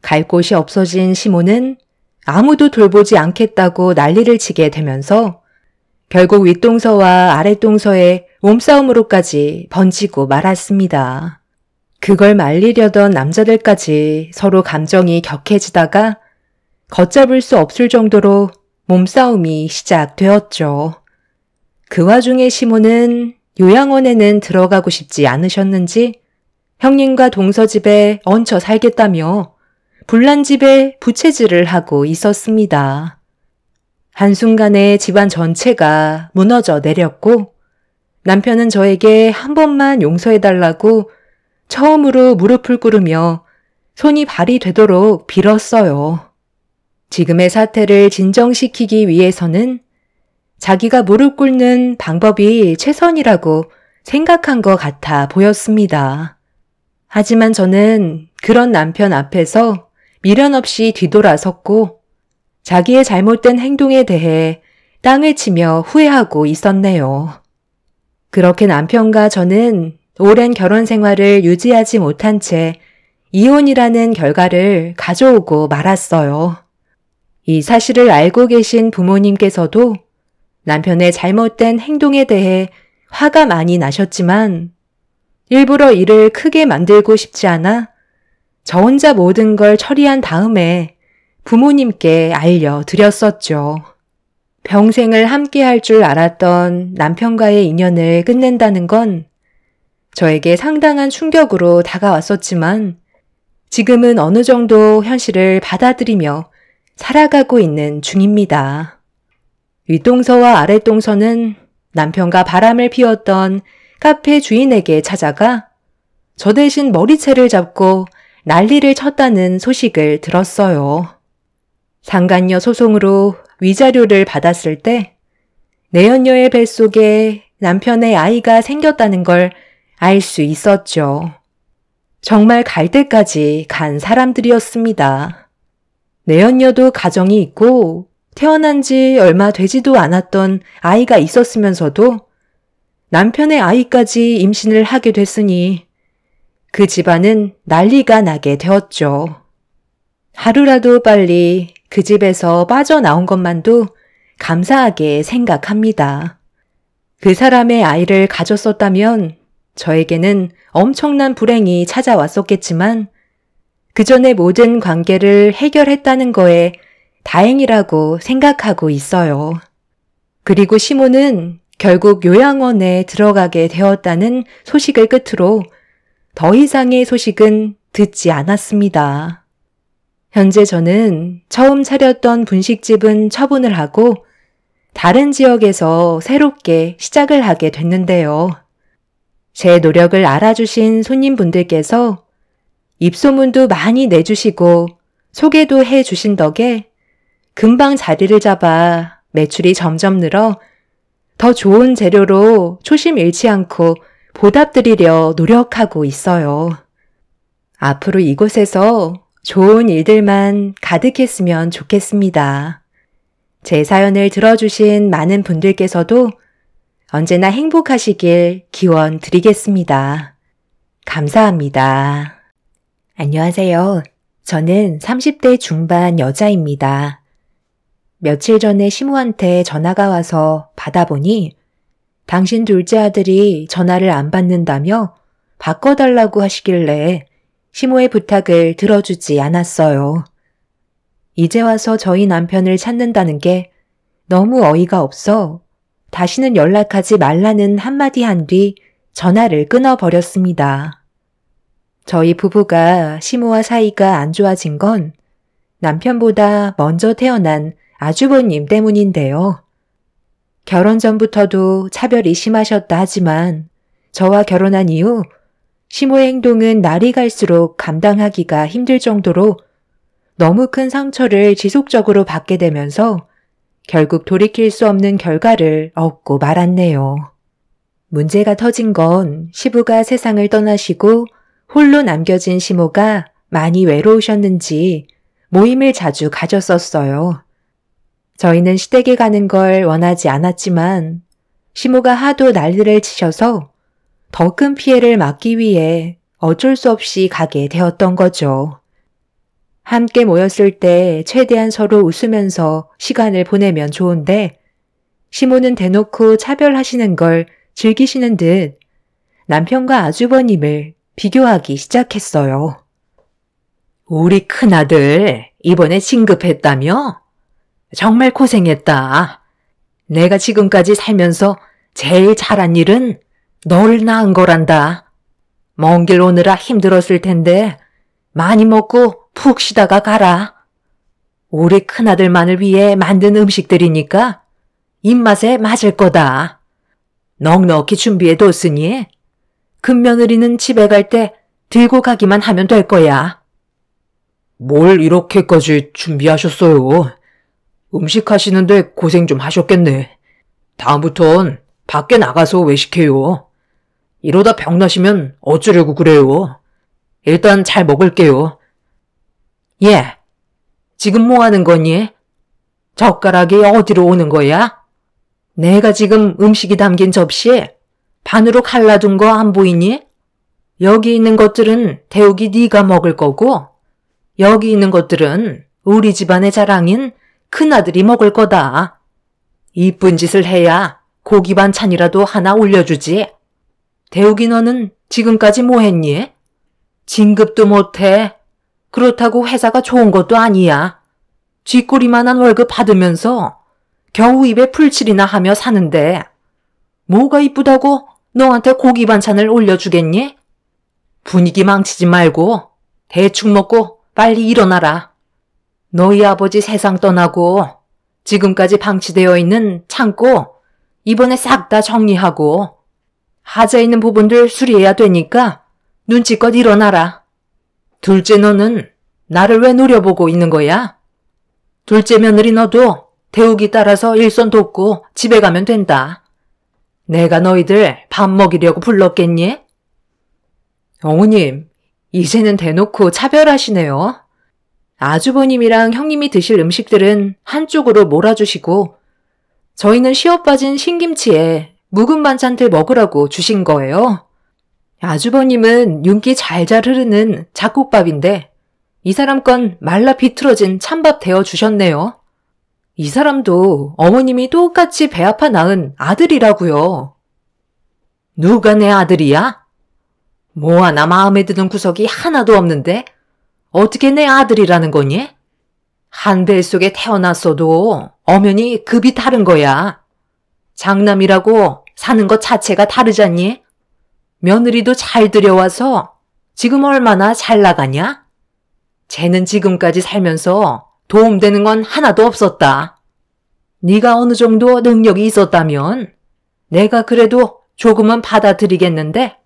갈 곳이 없어진 시모는 아무도 돌보지 않겠다고 난리를 치게 되면서 결국 윗동서와 아랫동서의 몸싸움으로까지 번지고 말았습니다. 그걸 말리려던 남자들까지 서로 감정이 격해지다가 걷잡을 수 없을 정도로 몸싸움이 시작되었죠. 그 와중에 시모는 요양원에는 들어가고 싶지 않으셨는지 형님과 동서 집에 얹혀 살겠다며 불난 집에 부채질을 하고 있었습니다. 한순간에 집안 전체가 무너져 내렸고 남편은 저에게 한 번만 용서해달라고 처음으로 무릎을 꿇으며 손이 발이 되도록 빌었어요. 지금의 사태를 진정시키기 위해서는 자기가 무릎 꿇는 방법이 최선이라고 생각한 것 같아 보였습니다. 하지만 저는 그런 남편 앞에서 미련 없이 뒤돌아섰고 자기의 잘못된 행동에 대해 땅을 치며 후회하고 있었네요. 그렇게 남편과 저는 오랜 결혼 생활을 유지하지 못한 채 이혼이라는 결과를 가져오고 말았어요. 이 사실을 알고 계신 부모님께서도 남편의 잘못된 행동에 대해 화가 많이 나셨지만 일부러 일을 크게 만들고 싶지 않아 저 혼자 모든 걸 처리한 다음에 부모님께 알려드렸었죠. 평생을 함께 할 줄 알았던 남편과의 인연을 끝낸다는 건 저에게 상당한 충격으로 다가왔었지만 지금은 어느 정도 현실을 받아들이며 살아가고 있는 중입니다. 윗동서와 아랫동서는 남편과 바람을 피웠던 카페 주인에게 찾아가 저 대신 머리채를 잡고 난리를 쳤다는 소식을 들었어요. 상간녀 소송으로 위자료를 받았을 때 내연녀의 뱃속에 남편의 아이가 생겼다는 걸 알 수 있었죠. 정말 갈 때까지 간 사람들이었습니다. 내연녀도 가정이 있고 태어난 지 얼마 되지도 않았던 아이가 있었으면서도 남편의 아이까지 임신을 하게 됐으니 그 집안은 난리가 나게 되었죠. 하루라도 빨리 그 집에서 빠져나온 것만도 감사하게 생각합니다. 그 사람의 아이를 가졌었다면 저에게는 엄청난 불행이 찾아왔었겠지만 그 전에 모든 관계를 해결했다는 거에 다행이라고 생각하고 있어요. 그리고 시모는 결국 요양원에 들어가게 되었다는 소식을 끝으로 더 이상의 소식은 듣지 않았습니다. 현재 저는 처음 차렸던 분식집은 처분을 하고 다른 지역에서 새롭게 시작을 하게 됐는데요. 제 노력을 알아주신 손님분들께서 입소문도 많이 내주시고 소개도 해 주신 덕에 금방 자리를 잡아 매출이 점점 늘어 더 좋은 재료로 초심 잃지 않고 보답드리려 노력하고 있어요. 앞으로 이곳에서 좋은 일들만 가득했으면 좋겠습니다. 제 사연을 들어주신 많은 분들께서도 언제나 행복하시길 기원 드리겠습니다. 감사합니다. 안녕하세요. 저는 30대 중반 여자입니다. 며칠 전에 시모한테 전화가 와서 받아보니 당신 둘째 아들이 전화를 안 받는다며 바꿔달라고 하시길래 시모의 부탁을 들어주지 않았어요. 이제 와서 저희 남편을 찾는다는 게 너무 어이가 없어 다시는 연락하지 말라는 한마디 한 뒤 전화를 끊어버렸습니다. 저희 부부가 시모와 사이가 안 좋아진 건 남편보다 먼저 태어난 아주버님 때문인데요. 결혼 전부터도 차별이 심하셨다 하지만 저와 결혼한 이후 시모의 행동은 날이 갈수록 감당하기가 힘들 정도로 너무 큰 상처를 지속적으로 받게 되면서 결국 돌이킬 수 없는 결과를 얻고 말았네요. 문제가 터진 건 시부가 세상을 떠나시고 홀로 남겨진 시모가 많이 외로우셨는지 모임을 자주 가졌었어요. 저희는 시댁에 가는 걸 원하지 않았지만 시모가 하도 난리를 치셔서 더 큰 피해를 막기 위해 어쩔 수 없이 가게 되었던 거죠. 함께 모였을 때 최대한 서로 웃으면서 시간을 보내면 좋은데 시모는 대놓고 차별하시는 걸 즐기시는 듯 남편과 아주버님을 비교하기 시작했어요. 우리 큰아들 이번에 진급했다며? 정말 고생했다. 내가 지금까지 살면서 제일 잘한 일은 너를 낳은 거란다. 먼 길 오느라 힘들었을 텐데 많이 먹고 푹 쉬다가 가라. 우리 큰아들만을 위해 만든 음식들이니까 입맛에 맞을 거다. 넉넉히 준비해뒀으니 큰며느리는 집에 갈 때 들고 가기만 하면 될 거야. 뭘 이렇게까지 준비하셨어요? 음식 하시는데 고생 좀 하셨겠네. 다음부턴 밖에 나가서 외식해요. 이러다 병나시면 어쩌려고 그래요. 일단 잘 먹을게요. 예, 지금 뭐 하는 거니? 젓가락이 어디로 오는 거야? 내가 지금 음식이 담긴 접시에 반으로 갈라둔 거 안 보이니? 여기 있는 것들은 태욱이 네가 먹을 거고 여기 있는 것들은 우리 집안의 자랑인 큰아들이 먹을 거다. 이쁜 짓을 해야 고기 반찬이라도 하나 올려주지. 태욱이 너는 지금까지 뭐 했니? 진급도 못해. 그렇다고 회사가 좋은 것도 아니야. 쥐꼬리만한 월급 받으면서 겨우 입에 풀칠이나 하며 사는데 뭐가 이쁘다고 너한테 고기 반찬을 올려주겠니? 분위기 망치지 말고 대충 먹고 빨리 일어나라. 너희 아버지 세상 떠나고 지금까지 방치되어 있는 창고 이번에 싹 다 정리하고 하자 있는 부분들 수리해야 되니까 눈치껏 일어나라. 둘째 너는 나를 왜 노려보고 있는 거야? 둘째 며느리 너도 태욱이 따라서 일손 돕고 집에 가면 된다. 내가 너희들 밥 먹이려고 불렀겠니? 어머님, 이제는 대놓고 차별하시네요. 아주버님이랑 형님이 드실 음식들은 한쪽으로 몰아주시고 저희는 시어 빠진 신김치에 묵은 반찬들 먹으라고 주신 거예요. 아주버님은 윤기 잘잘 흐르는 잡곡밥인데 이 사람 건 말라 비틀어진 찬밥 데워주셨네요. 이 사람도 어머님이 똑같이 배 아파 낳은 아들이라고요. 누가 내 아들이야? 뭐 하나 마음에 드는 구석이 하나도 없는데 어떻게 내 아들이라는 거니? 한 뱃속에 태어났어도 엄연히 급이 다른 거야. 장남이라고 사는 것 자체가 다르잖니? 며느리도 잘 들여와서 지금 얼마나 잘 나가냐? 쟤는 지금까지 살면서 도움되는 건 하나도 없었다. 네가 어느 정도 능력이 있었다면 내가 그래도 조금은 받아들이겠는데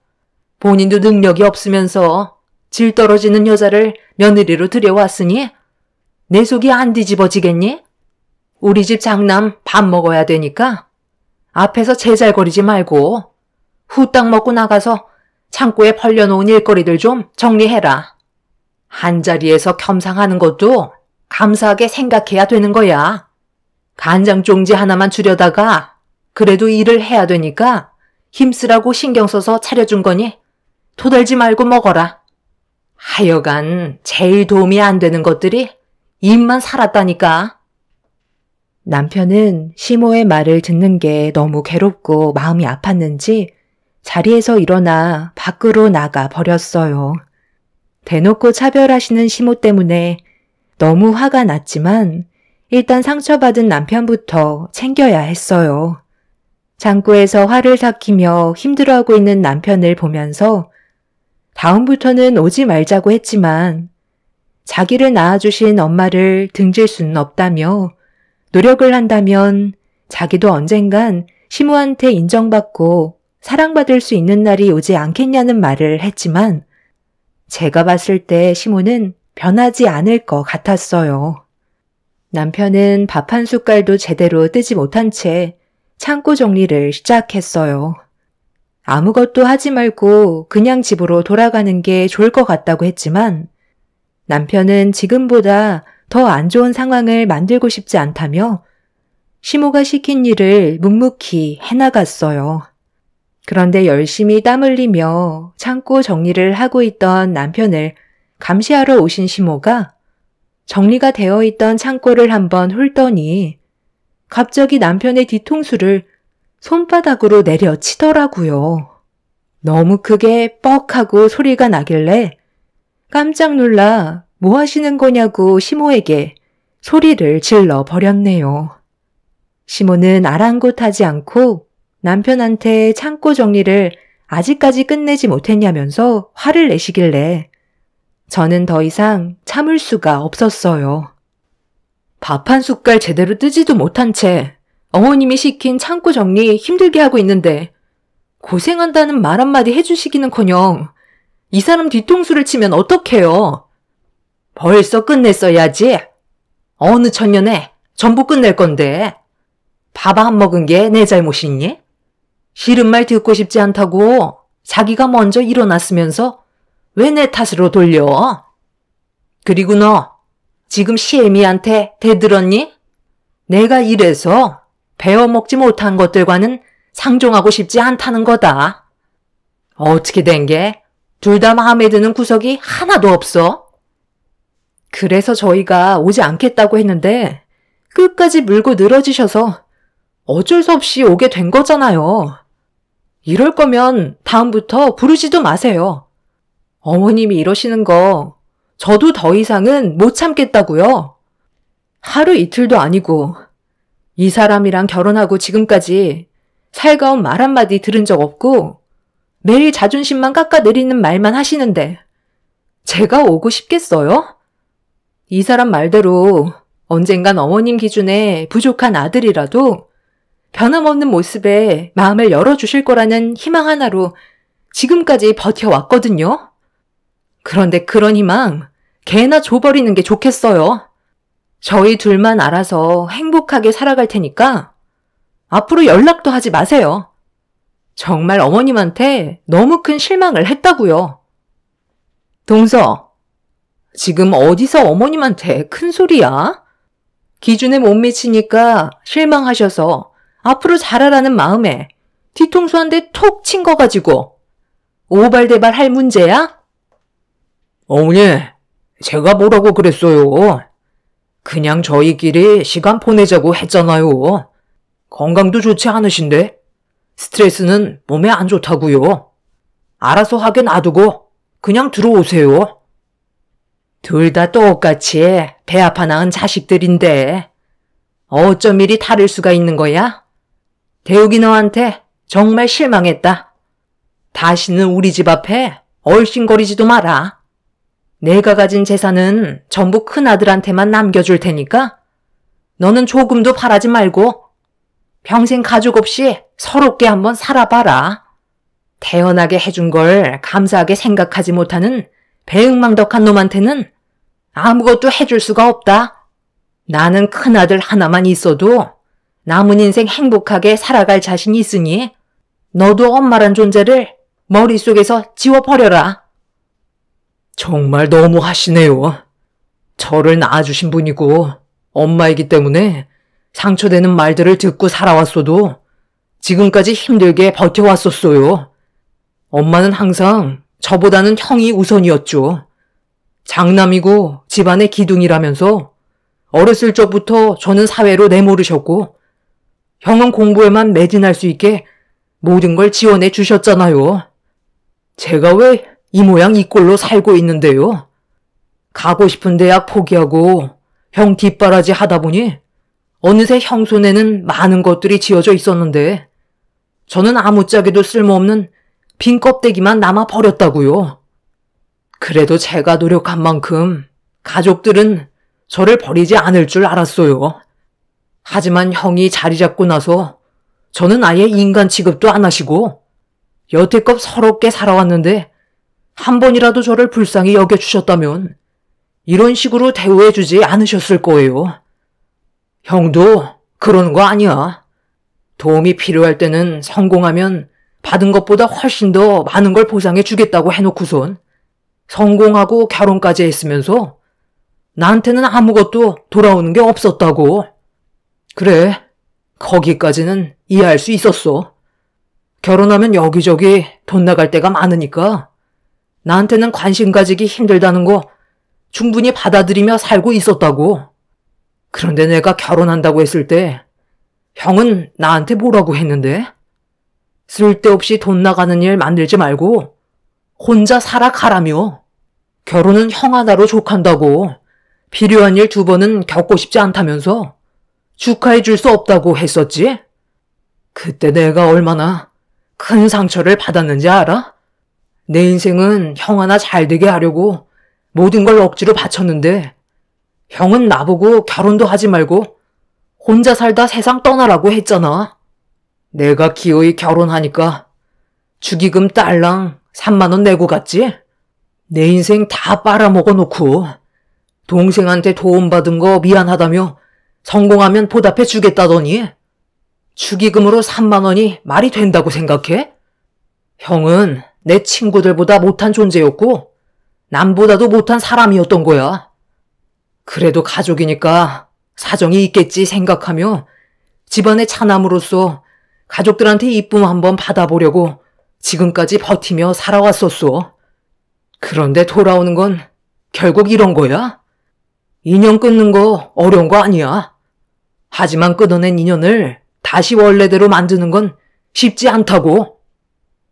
본인도 능력이 없으면서 질 떨어지는 여자를 며느리로 들여왔으니 내 속이 안 뒤집어지겠니? 우리 집 장남 밥 먹어야 되니까 앞에서 제잘거리지 말고 후딱 먹고 나가서 창고에 벌려놓은 일거리들 좀 정리해라. 한자리에서 겸상하는 것도 감사하게 생각해야 되는 거야. 간장 종지 하나만 줄여다가 그래도 일을 해야 되니까 힘쓰라고 신경 써서 차려준 거니 토달지 말고 먹어라. 하여간 제일 도움이 안 되는 것들이 입만 살았다니까. 남편은 시모의 말을 듣는 게 너무 괴롭고 마음이 아팠는지 자리에서 일어나 밖으로 나가 버렸어요. 대놓고 차별하시는 시모 때문에 너무 화가 났지만 일단 상처받은 남편부터 챙겨야 했어요. 창고에서 화를 삭히며 힘들어하고 있는 남편을 보면서 다음부터는 오지 말자고 했지만 자기를 낳아주신 엄마를 등질 수는 없다며 노력을 한다면 자기도 언젠간 시모한테 인정받고 사랑받을 수 있는 날이 오지 않겠냐는 말을 했지만 제가 봤을 때 시모는 변하지 않을 것 같았어요. 남편은 밥 한 숟갈도 제대로 뜨지 못한 채 창고 정리를 시작했어요. 아무것도 하지 말고 그냥 집으로 돌아가는 게 좋을 것 같다고 했지만 남편은 지금보다 더 안 좋은 상황을 만들고 싶지 않다며 시모가 시킨 일을 묵묵히 해나갔어요. 그런데 열심히 땀 흘리며 창고 정리를 하고 있던 남편을 감시하러 오신 시모가 정리가 되어 있던 창고를 한번 훑더니 갑자기 남편의 뒤통수를 손바닥으로 내려치더라고요. 너무 크게 뻑하고 소리가 나길래 깜짝 놀라 뭐 하시는 거냐고 시모에게 소리를 질러 버렸네요. 시모는 아랑곳하지 않고 남편한테 창고 정리를 아직까지 끝내지 못했냐면서 화를 내시길래 저는 더 이상 참을 수가 없었어요. 밥 한 숟갈 제대로 뜨지도 못한 채 어머님이 시킨 창고 정리 힘들게 하고 있는데 고생한다는 말 한마디 해주시기는커녕 이 사람 뒤통수를 치면 어떡해요? 벌써 끝냈어야지. 어느 천년에 전부 끝낼 건데 밥 안 먹은 게 내 잘못이니? 싫은 말 듣고 싶지 않다고 자기가 먼저 일어났으면서 왜 내 탓으로 돌려? 그리고 너 지금 시애미한테 대들었니? 내가 이래서 배워먹지 못한 것들과는 상종하고 싶지 않다는 거다. 어떻게 된 게 둘 다 마음에 드는 구석이 하나도 없어? 그래서 저희가 오지 않겠다고 했는데 끝까지 물고 늘어지셔서 어쩔 수 없이 오게 된 거잖아요. 이럴 거면 다음부터 부르지도 마세요. 어머님이 이러시는 거 저도 더 이상은 못 참겠다고요. 하루 이틀도 아니고 이 사람이랑 결혼하고 지금까지 살가운 말 한마디 들은 적 없고 매일 자존심만 깎아내리는 말만 하시는데 제가 오고 싶겠어요? 이 사람 말대로 언젠간 어머님 기준에 부족한 아들이라도 변함없는 모습에 마음을 열어주실 거라는 희망 하나로 지금까지 버텨왔거든요. 그런데 그런 희망 개나 줘버리는 게 좋겠어요. 저희 둘만 알아서 행복하게 살아갈 테니까 앞으로 연락도 하지 마세요. 정말 어머님한테 너무 큰 실망을 했다고요. 동서, 지금 어디서 어머님한테 큰 소리야? 기준에 못 미치니까 실망하셔서 앞으로 잘하라는 마음에 뒤통수 한 대 톡 친 거 가지고 오발대발 할 문제야? 어머니, 제가 뭐라고 그랬어요? 그냥 저희끼리 시간 보내자고 했잖아요. 건강도 좋지 않으신데 스트레스는 몸에 안 좋다고요. 알아서 하게 놔두고 그냥 들어오세요. 둘 다 똑같이 배 아파 낳은 자식들인데 어쩜 이리 다를 수가 있는 거야? 대욱이 너한테 정말 실망했다. 다시는 우리 집 앞에 얼씬거리지도 마라. 내가 가진 재산은 전부 큰아들한테만 남겨줄 테니까 너는 조금도 바라지 말고 평생 가족 없이 서럽게 한번 살아봐라. 태어나게 해준 걸 감사하게 생각하지 못하는 배은망덕한 놈한테는 아무것도 해줄 수가 없다. 나는 큰아들 하나만 있어도 남은 인생 행복하게 살아갈 자신이 있으니 너도 엄마란 존재를 머릿속에서 지워버려라. 정말 너무하시네요. 저를 낳아주신 분이고 엄마이기 때문에 상처되는 말들을 듣고 살아왔어도 지금까지 힘들게 버텨왔었어요. 엄마는 항상 저보다는 형이 우선이었죠. 장남이고 집안의 기둥이라면서 어렸을 적부터 저는 사회로 내모르셨고 형은 공부에만 매진할 수 있게 모든 걸 지원해 주셨잖아요. 제가 왜 이 모양 이 꼴로 살고 있는데요. 가고 싶은 대학 포기하고 형 뒷바라지 하다 보니 어느새 형 손에는 많은 것들이 지어져 있었는데 저는 아무짝에도 쓸모없는 빈 껍데기만 남아 버렸다고요. 그래도 제가 노력한 만큼 가족들은 저를 버리지 않을 줄 알았어요. 하지만 형이 자리 잡고 나서 저는 아예 인간 취급도 안 하시고 여태껏 서럽게 살아왔는데 한 번이라도 저를 불쌍히 여겨주셨다면 이런 식으로 대우해주지 않으셨을 거예요. 형도 그러는 거 아니야. 도움이 필요할 때는 성공하면 받은 것보다 훨씬 더 많은 걸 보상해 주겠다고 해놓고선 성공하고 결혼까지 했으면서 나한테는 아무것도 돌아오는 게 없었다고. 그래, 거기까지는 이해할 수 있었어. 결혼하면 여기저기 돈 나갈 때가 많으니까 나한테는 관심 가지기 힘들다는 거 충분히 받아들이며 살고 있었다고. 그런데 내가 결혼한다고 했을 때 형은 나한테 뭐라고 했는데? 쓸데없이 돈 나가는 일 만들지 말고 혼자 살아가라며. 결혼은 형 하나로 족한다고. 필요한 일 2번은 겪고 싶지 않다면서 축하해 줄 수 없다고 했었지? 그때 내가 얼마나 큰 상처를 받았는지 알아? 내 인생은 형 하나 잘 되게 하려고 모든 걸 억지로 바쳤는데 형은 나보고 결혼도 하지 말고 혼자 살다 세상 떠나라고 했잖아. 내가 기어이 결혼하니까 축의금 딸랑 3만 원 내고 갔지? 내 인생 다 빨아먹어 놓고 동생한테 도움받은 거 미안하다며 성공하면 보답해 주겠다더니 축의금으로 3만 원이 말이 된다고 생각해? 형은 내 친구들보다 못한 존재였고 남보다도 못한 사람이었던 거야. 그래도 가족이니까 사정이 있겠지 생각하며 집안의 차남으로서 가족들한테 이쁨 한번 받아보려고 지금까지 버티며 살아왔었어. 그런데 돌아오는 건 결국 이런 거야? 인연 끊는 거 어려운 거 아니야. 하지만 끊어낸 인연을 다시 원래대로 만드는 건 쉽지 않다고.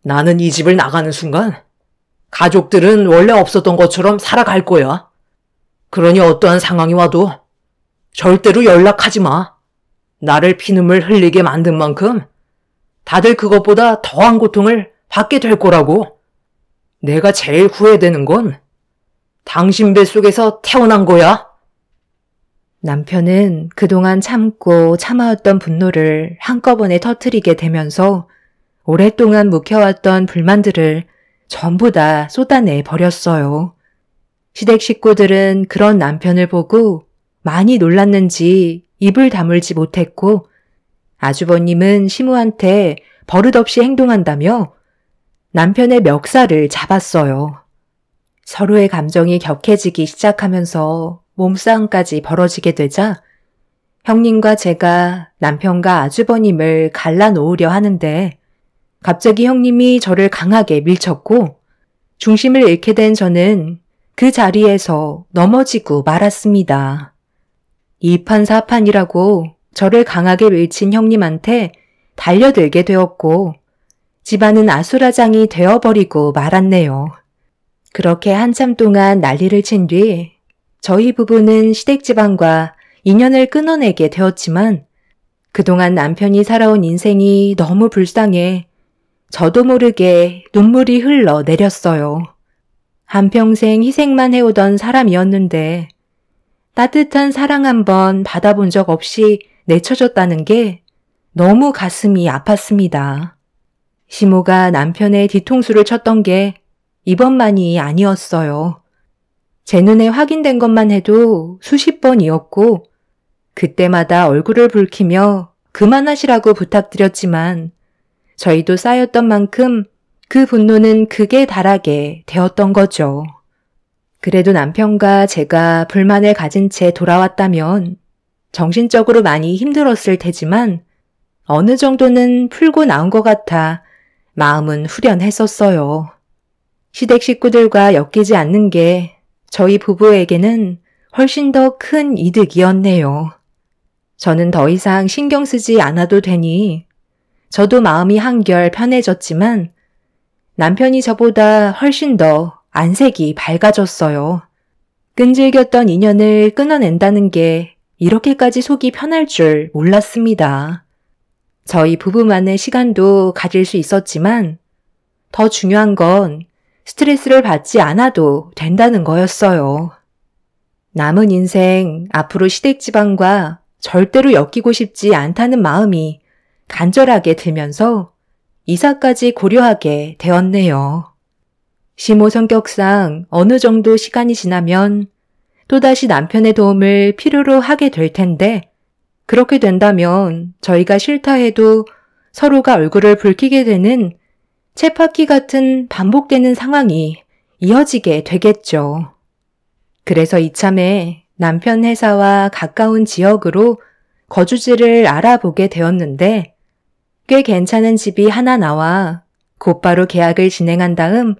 나는 이 집을 나가는 순간 가족들은 원래 없었던 것처럼 살아갈 거야. 그러니 어떠한 상황이 와도 절대로 연락하지 마. 나를 피눈물 흘리게 만든 만큼 다들 그것보다 더한 고통을 받게 될 거라고. 내가 제일 후회되는 건 당신 뱃속에서 태어난 거야. 남편은 그동안 참고 참아왔던 분노를 한꺼번에 터뜨리게 되면서 오랫동안 묵혀왔던 불만들을 전부 다 쏟아내 버렸어요. 시댁 식구들은 그런 남편을 보고 많이 놀랐는지 입을 다물지 못했고 아주버님은 시무한테 버릇없이 행동한다며 남편의 멱살을 잡았어요. 서로의 감정이 격해지기 시작하면서 몸싸움까지 벌어지게 되자 형님과 제가 남편과 아주버님을 갈라놓으려 하는데 갑자기 형님이 저를 강하게 밀쳤고 중심을 잃게 된 저는 그 자리에서 넘어지고 말았습니다. 이판사판이라고 저를 강하게 밀친 형님한테 달려들게 되었고 집안은 아수라장이 되어버리고 말았네요. 그렇게 한참 동안 난리를 친 뒤 저희 부부는 시댁 집안과 인연을 끊어내게 되었지만 그동안 남편이 살아온 인생이 너무 불쌍해 저도 모르게 눈물이 흘러내렸어요. 한평생 희생만 해오던 사람이었는데 따뜻한 사랑 한번 받아본 적 없이 내쳐졌다는 게 너무 가슴이 아팠습니다. 시모가 남편의 뒤통수를 쳤던 게 이번만이 아니었어요. 제 눈에 확인된 것만 해도 수십 번이었고 그때마다 얼굴을 붉히며 그만하시라고 부탁드렸지만 저희도 쌓였던 만큼 그 분노는 극에 달하게 되었던 거죠. 그래도 남편과 제가 불만을 가진 채 돌아왔다면 정신적으로 많이 힘들었을 테지만 어느 정도는 풀고 나온 것 같아 마음은 후련했었어요. 시댁 식구들과 엮이지 않는 게 저희 부부에게는 훨씬 더 큰 이득이었네요. 저는 더 이상 신경 쓰지 않아도 되니 저도 마음이 한결 편해졌지만 남편이 저보다 훨씬 더 안색이 밝아졌어요. 끈질겼던 인연을 끊어낸다는 게 이렇게까지 속이 편할 줄 몰랐습니다. 저희 부부만의 시간도 가질 수 있었지만 더 중요한 건 스트레스를 받지 않아도 된다는 거였어요. 남은 인생 앞으로 시댁 집안과 절대로 엮이고 싶지 않다는 마음이 간절하게 들면서 이사까지 고려하게 되었네요. 시모 성격상 어느 정도 시간이 지나면 또다시 남편의 도움을 필요로 하게 될 텐데 그렇게 된다면 저희가 싫다 해도 서로가 얼굴을 붉히게 되는 쳇바퀴 같은 반복되는 상황이 이어지게 되겠죠. 그래서 이참에 남편 회사와 가까운 지역으로 거주지를 알아보게 되었는데 꽤 괜찮은 집이 하나 나와 곧바로 계약을 진행한 다음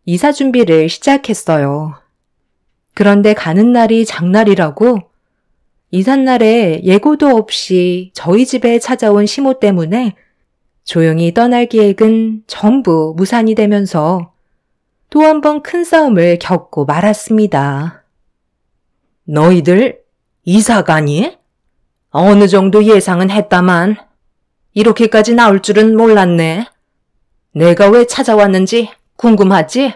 이사 준비를 시작했어요. 그런데 가는 날이 장날이라고 이삿날에 예고도 없이 저희 집에 찾아온 시모 때문에 조용히 떠날 계획은 전부 무산이 되면서 또 한 번 큰 싸움을 겪고 말았습니다. 너희들 이사 가니? 어느 정도 예상은 했다만 이렇게까지 나올 줄은 몰랐네. 내가 왜 찾아왔는지 궁금하지?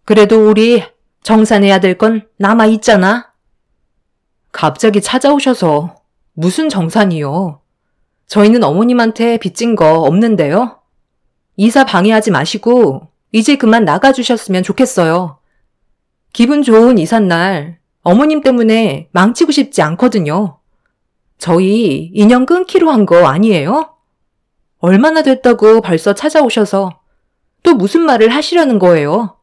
그래도 우리 정산해야 될 건 남아있잖아. 갑자기 찾아오셔서 무슨 정산이요? 저희는 어머님한테 빚진 거 없는데요. 이사 방해하지 마시고 이제 그만 나가주셨으면 좋겠어요. 기분 좋은 이삿날 어머님 때문에 망치고 싶지 않거든요. 저희 인연 끊기로 한 거 아니에요? 얼마나 됐다고 벌써 찾아오셔서 또 무슨 말을 하시려는 거예요?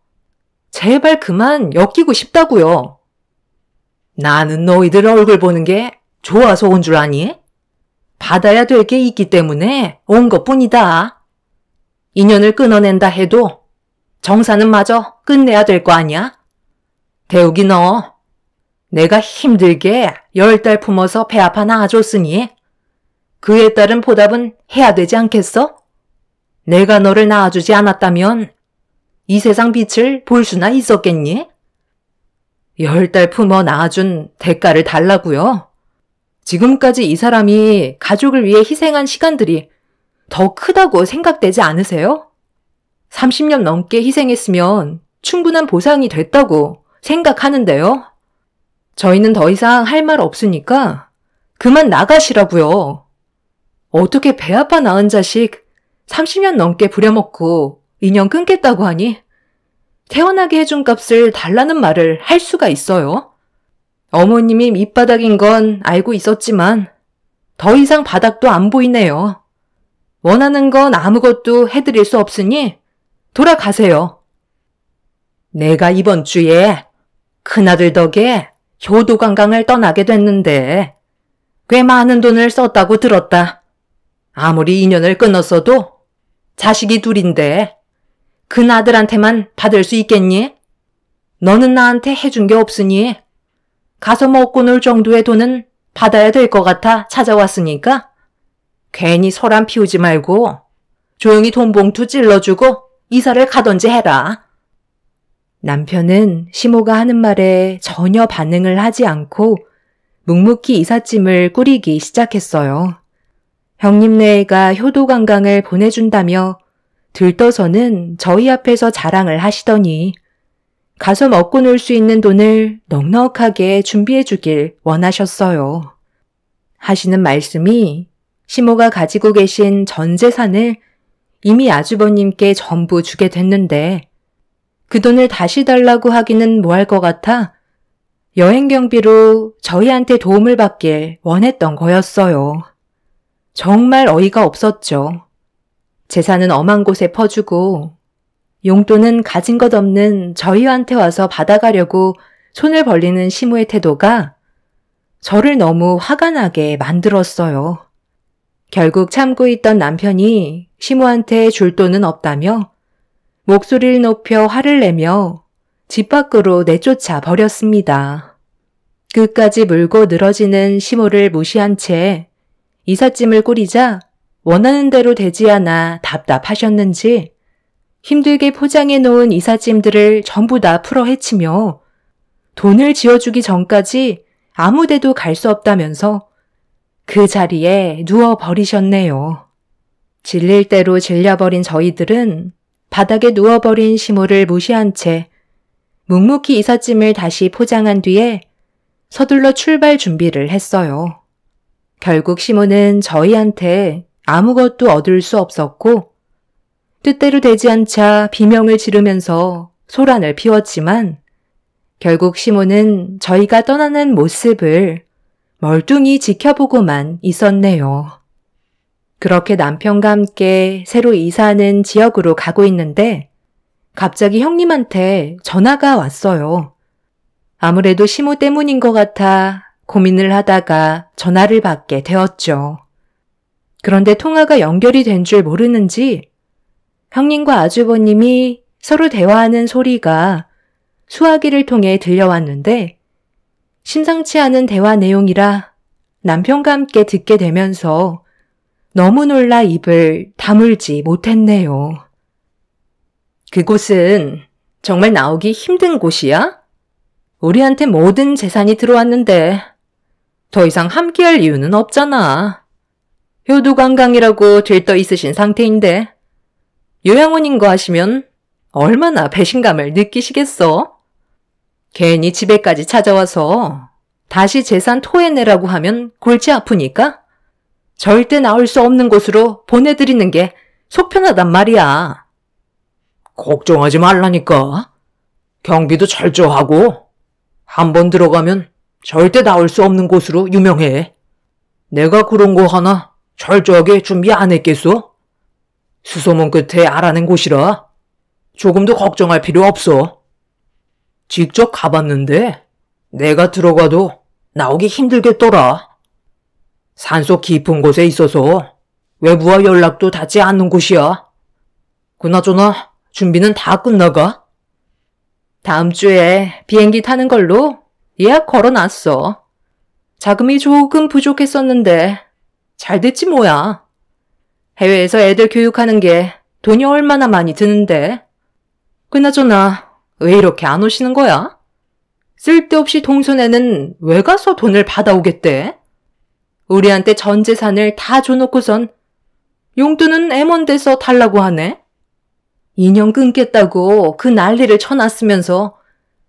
제발 그만 엮이고 싶다고요. 나는 너희들 얼굴 보는 게 좋아서 온 줄 아니? 받아야 될 게 있기 때문에 온 것뿐이다. 인연을 끊어낸다 해도 정사는 마저 끝내야 될 거 아니야? 대욱이 너, 내가 힘들게 10달 품어서 배 아파 낳아줬으니 그에 따른 보답은 해야 되지 않겠어? 내가 너를 낳아주지 않았다면 이 세상 빛을 볼 수나 있었겠니? 10달 품어 낳아준 대가를 달라고요? 지금까지 이 사람이 가족을 위해 희생한 시간들이 더 크다고 생각되지 않으세요? 30년 넘게 희생했으면 충분한 보상이 됐다고 생각하는데요. 저희는 더 이상 할 말 없으니까 그만 나가시라고요. 어떻게 배 아파 낳은 자식 30년 넘게 부려먹고 인연 끊겠다고 하니 태어나게 해준 값을 달라는 말을 할 수가 있어요? 어머님이 밑바닥인 건 알고 있었지만 더 이상 바닥도 안 보이네요. 원하는 건 아무것도 해드릴 수 없으니 돌아가세요. 내가 이번 주에 큰아들 덕에 효도관광을 떠나게 됐는데 꽤 많은 돈을 썼다고 들었다. 아무리 인연을 끊었어도 자식이 둘인데 큰아들한테만 받을 수 있겠니? 너는 나한테 해준 게 없으니 가서 먹고 놀 정도의 돈은 받아야 될 것 같아 찾아왔으니까 괜히 소란 피우지 말고 조용히 돈 봉투 찔러주고 이사를 가던지 해라. 남편은 시모가 하는 말에 전혀 반응을 하지 않고 묵묵히 이삿짐을 꾸리기 시작했어요. 형님네가 효도관광을 보내준다며 들떠서는 저희 앞에서 자랑을 하시더니 가서 먹고 놀 수 있는 돈을 넉넉하게 준비해 주길 원하셨어요. 하시는 말씀이 시모가 가지고 계신 전 재산을 이미 아주버님께 전부 주게 됐는데 그 돈을 다시 달라고 하기는 뭐할 것 같아 여행 경비로 저희한테 도움을 받길 원했던 거였어요. 정말 어이가 없었죠. 재산은 엄한 곳에 퍼주고 용돈은 가진 것 없는 저희한테 와서 받아가려고 손을 벌리는 시모의 태도가 저를 너무 화가 나게 만들었어요. 결국 참고 있던 남편이 시모한테 줄 돈은 없다며 목소리를 높여 화를 내며 집 밖으로 내쫓아 버렸습니다. 끝까지 물고 늘어지는 시모를 무시한 채 이삿짐을 꾸리자 원하는 대로 되지 않아 답답하셨는지 힘들게 포장해 놓은 이삿짐들을 전부 다 풀어 헤치며 돈을 지어주기 전까지 아무 데도 갈 수 없다면서 그 자리에 누워버리셨네요. 질릴 대로 질려버린 저희들은 바닥에 누워버린 시모를 무시한 채 묵묵히 이삿짐을 다시 포장한 뒤에 서둘러 출발 준비를 했어요. 결국 시모는 저희한테 아무것도 얻을 수 없었고 뜻대로 되지 않자 비명을 지르면서 소란을 피웠지만 결국 시모는 저희가 떠나는 모습을 멀뚱히 지켜보고만 있었네요. 그렇게 남편과 함께 새로 이사하는 지역으로 가고 있는데 갑자기 형님한테 전화가 왔어요. 아무래도 시모 때문인 것 같아 고민을 하다가 전화를 받게 되었죠. 그런데 통화가 연결이 된 줄 모르는지 형님과 아주버님이 서로 대화하는 소리가 수화기를 통해 들려왔는데 심상치 않은 대화 내용이라 남편과 함께 듣게 되면서 너무 놀라 입을 다물지 못했네요. 그곳은 정말 나오기 힘든 곳이야? 우리한테 모든 재산이 들어왔는데 더 이상 함께할 이유는 없잖아. 효도관광이라고 들떠 있으신 상태인데 요양원인 거 하시면 얼마나 배신감을 느끼시겠어? 괜히 집에까지 찾아와서 다시 재산 토해내라고 하면 골치 아프니까 절대 나올 수 없는 곳으로 보내드리는 게 속 편하단 말이야. 걱정하지 말라니까. 경비도 철저하고 한번 들어가면 절대 나올 수 없는 곳으로 유명해. 내가 그런 거 하나 철저하게 준비 안 했겠어? 수소문 끝에 알아낸 곳이라 조금도 걱정할 필요 없어. 직접 가봤는데 내가 들어가도 나오기 힘들겠더라. 산속 깊은 곳에 있어서 외부와 연락도 닿지 않는 곳이야. 그나저나 준비는 다 끝나가? 다음 주에 비행기 타는 걸로 예약 걸어놨어. 자금이 조금 부족했었는데 잘 됐지 뭐야. 해외에서 애들 교육하는 게 돈이 얼마나 많이 드는데. 그나저나 왜 이렇게 안 오시는 거야? 쓸데없이 동선에는 왜 가서 돈을 받아오겠대? 우리한테 전 재산을 다 줘놓고선 용돈은 애먼데서 달라고 하네? 인연 끊겠다고 그 난리를 쳐놨으면서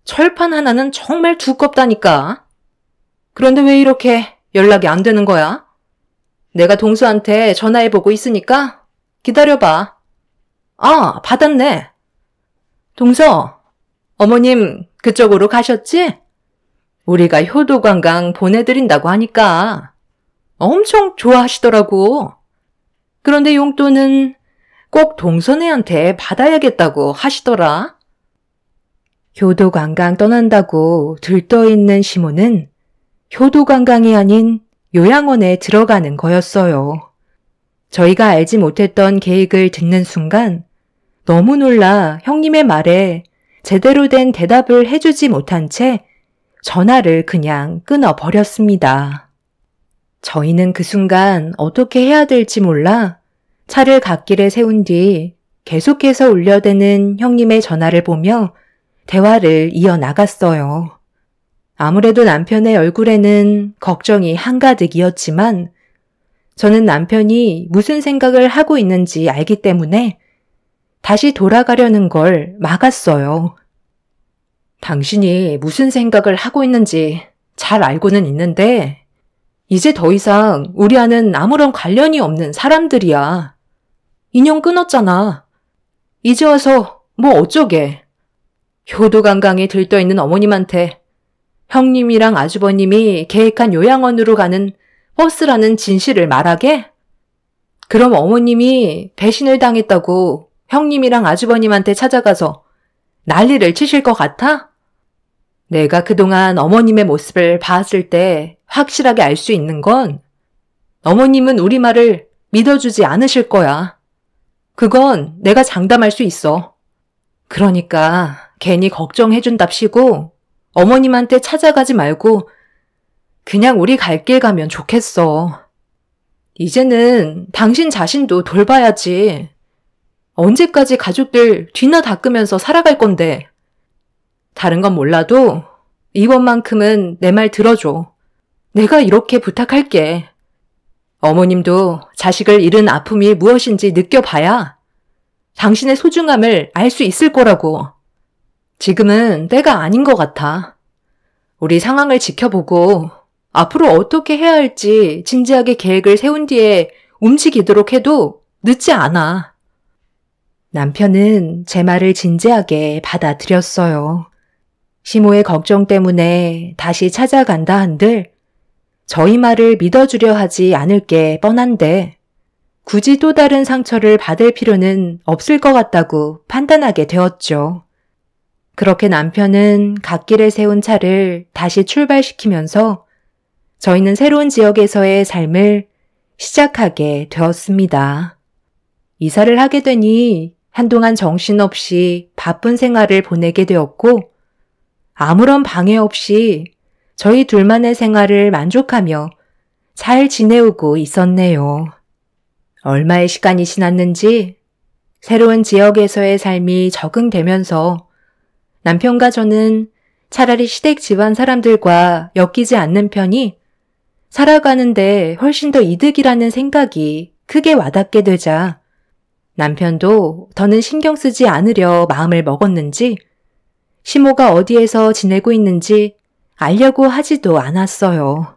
철판 하나는 정말 두껍다니까. 그런데 왜 이렇게 연락이 안 되는 거야? 내가 동수한테 전화해보고 있으니까 기다려봐. 아, 받았네. 동서, 어머님 그쪽으로 가셨지? 우리가 효도관광 보내드린다고 하니까 엄청 좋아하시더라고. 그런데 용돈은 꼭 동선애한테 받아야겠다고 하시더라. 효도관광 떠난다고 들떠있는 시모는 효도관광이 아닌 요양원에 들어가는 거였어요. 저희가 알지 못했던 계획을 듣는 순간 너무 놀라 형님의 말에 제대로 된 대답을 해주지 못한 채 전화를 그냥 끊어버렸습니다. 저희는 그 순간 어떻게 해야 될지 몰라 차를 갓길에 세운 뒤 계속해서 울려대는 형님의 전화를 보며 대화를 이어나갔어요. 아무래도 남편의 얼굴에는 걱정이 한가득이었지만 저는 남편이 무슨 생각을 하고 있는지 알기 때문에 다시 돌아가려는 걸 막았어요. 당신이 무슨 생각을 하고 있는지 잘 알고는 있는데 이제 더 이상 우리와는 아무런 관련이 없는 사람들이야. 인연 끊었잖아. 이제 와서 뭐 어쩌게. 효도관광에 들떠있는 어머님한테 형님이랑 아주버님이 계획한 요양원으로 가는 버스라는 진실을 말하게? 그럼 어머님이 배신을 당했다고 형님이랑 아주버님한테 찾아가서 난리를 치실 것 같아? 내가 그동안 어머님의 모습을 봤을 때 확실하게 알 수 있는 건 어머님은 우리 말을 믿어주지 않으실 거야. 그건 내가 장담할 수 있어. 그러니까 괜히 걱정해준답시고 어머님한테 찾아가지 말고 그냥 우리 갈 길 가면 좋겠어. 이제는 당신 자신도 돌봐야지. 언제까지 가족들 뒤나 닦으면서 살아갈 건데. 다른 건 몰라도 이번만큼은 내 말 들어줘. 내가 이렇게 부탁할게. 어머님도 자식을 잃은 아픔이 무엇인지 느껴봐야 당신의 소중함을 알 수 있을 거라고. 지금은 때가 아닌 것 같아. 우리 상황을 지켜보고 앞으로 어떻게 해야 할지 진지하게 계획을 세운 뒤에 움직이도록 해도 늦지 않아. 남편은 제 말을 진지하게 받아들였어요. 시모의 걱정 때문에 다시 찾아간다 한들 저희 말을 믿어주려 하지 않을 게 뻔한데 굳이 또 다른 상처를 받을 필요는 없을 것 같다고 판단하게 되었죠. 그렇게 남편은 갓길에 세운 차를 다시 출발시키면서 저희는 새로운 지역에서의 삶을 시작하게 되었습니다. 이사를 하게 되니 한동안 정신없이 바쁜 생활을 보내게 되었고 아무런 방해 없이 저희 둘만의 생활을 만족하며 잘 지내오고 있었네요. 얼마의 시간이 지났는지 새로운 지역에서의 삶이 적응되면서 남편과 저는 차라리 시댁 집안 사람들과 엮이지 않는 편이 살아가는데 훨씬 더 이득이라는 생각이 크게 와닿게 되자 남편도 더는 신경 쓰지 않으려 마음을 먹었는지 시모가 어디에서 지내고 있는지 알려고 하지도 않았어요.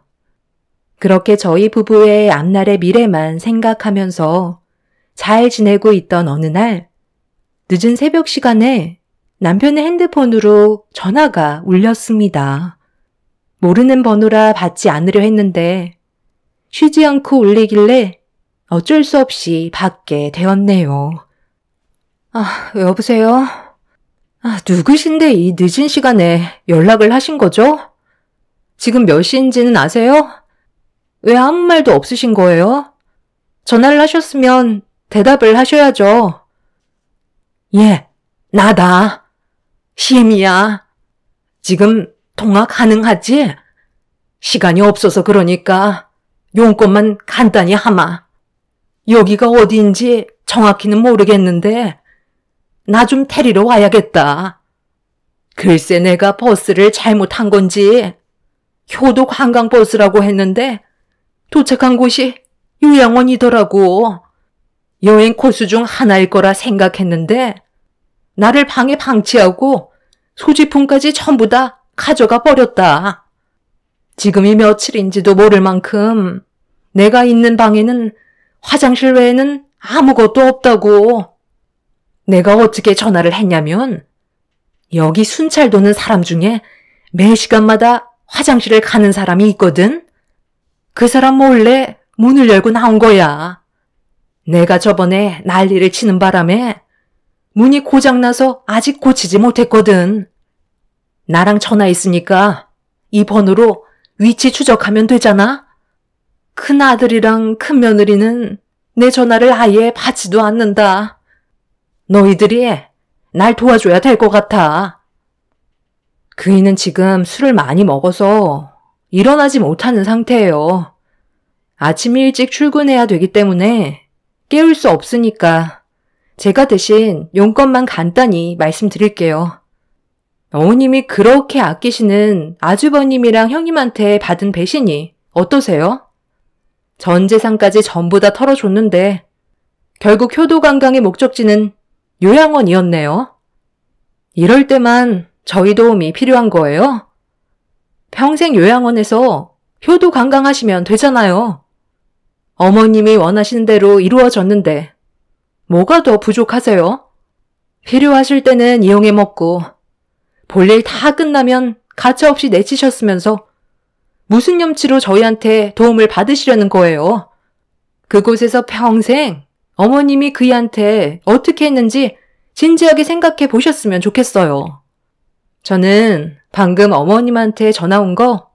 그렇게 저희 부부의 앞날의 미래만 생각하면서 잘 지내고 있던 어느 날 늦은 새벽 시간에 남편의 핸드폰으로 전화가 울렸습니다. 모르는 번호라 받지 않으려 했는데 쉬지 않고 울리길래 어쩔 수 없이 받게 되었네요. 여보세요? 누구신데 이 늦은 시간에 연락을 하신 거죠? 지금 몇 시인지는 아세요? 왜 아무 말도 없으신 거예요? 전화를 하셨으면 대답을 하셔야죠. 예, 나다. 시엠이야. 지금 통화 가능하지? 시간이 없어서 그러니까 용건만 간단히 하마. 여기가 어디인지 정확히는 모르겠는데 나 좀 데리러 와야겠다. 글쎄 내가 버스를 잘못한 건지 효도 관광버스라고 했는데 도착한 곳이 요양원이더라고. 여행 코스 중 하나일 거라 생각했는데 나를 방에 방치하고 소지품까지 전부 다 가져가 버렸다. 지금이 며칠인지도 모를 만큼 내가 있는 방에는 화장실 외에는 아무것도 없다고. 내가 어떻게 전화를 했냐면 여기 순찰 도는 사람 중에 매 시간마다 화장실을 가는 사람이 있거든. 그 사람 몰래 문을 열고 나온 거야. 내가 저번에 난리를 치는 바람에 문이 고장나서 아직 고치지 못했거든. 나랑 전화 있으니까 이 번호로 위치 추적하면 되잖아. 큰 아들이랑 큰 며느리는 내 전화를 아예 받지도 않는다. 너희들이 날 도와줘야 될 것 같아. 그이는 지금 술을 많이 먹어서 일어나지 못하는 상태예요. 아침 일찍 출근해야 되기 때문에 깨울 수 없으니까 제가 대신 용건만 간단히 말씀드릴게요. 어머님이 그렇게 아끼시는 아주버님이랑 형님한테 받은 배신이 어떠세요? 전 재산까지 전부 다 털어줬는데 결국 효도관광의 목적지는 요양원이었네요. 이럴 때만 저희 도움이 필요한 거예요? 평생 요양원에서 효도관광하시면 되잖아요. 어머님이 원하시는 대로 이루어졌는데 뭐가 더 부족하세요? 필요하실 때는 이용해 먹고 볼일 다 끝나면 가차없이 내치셨으면서 무슨 염치로 저희한테 도움을 받으시려는 거예요? 그곳에서 평생 어머님이 그이한테 어떻게 했는지 진지하게 생각해 보셨으면 좋겠어요. 저는 방금 어머님한테 전화 온 거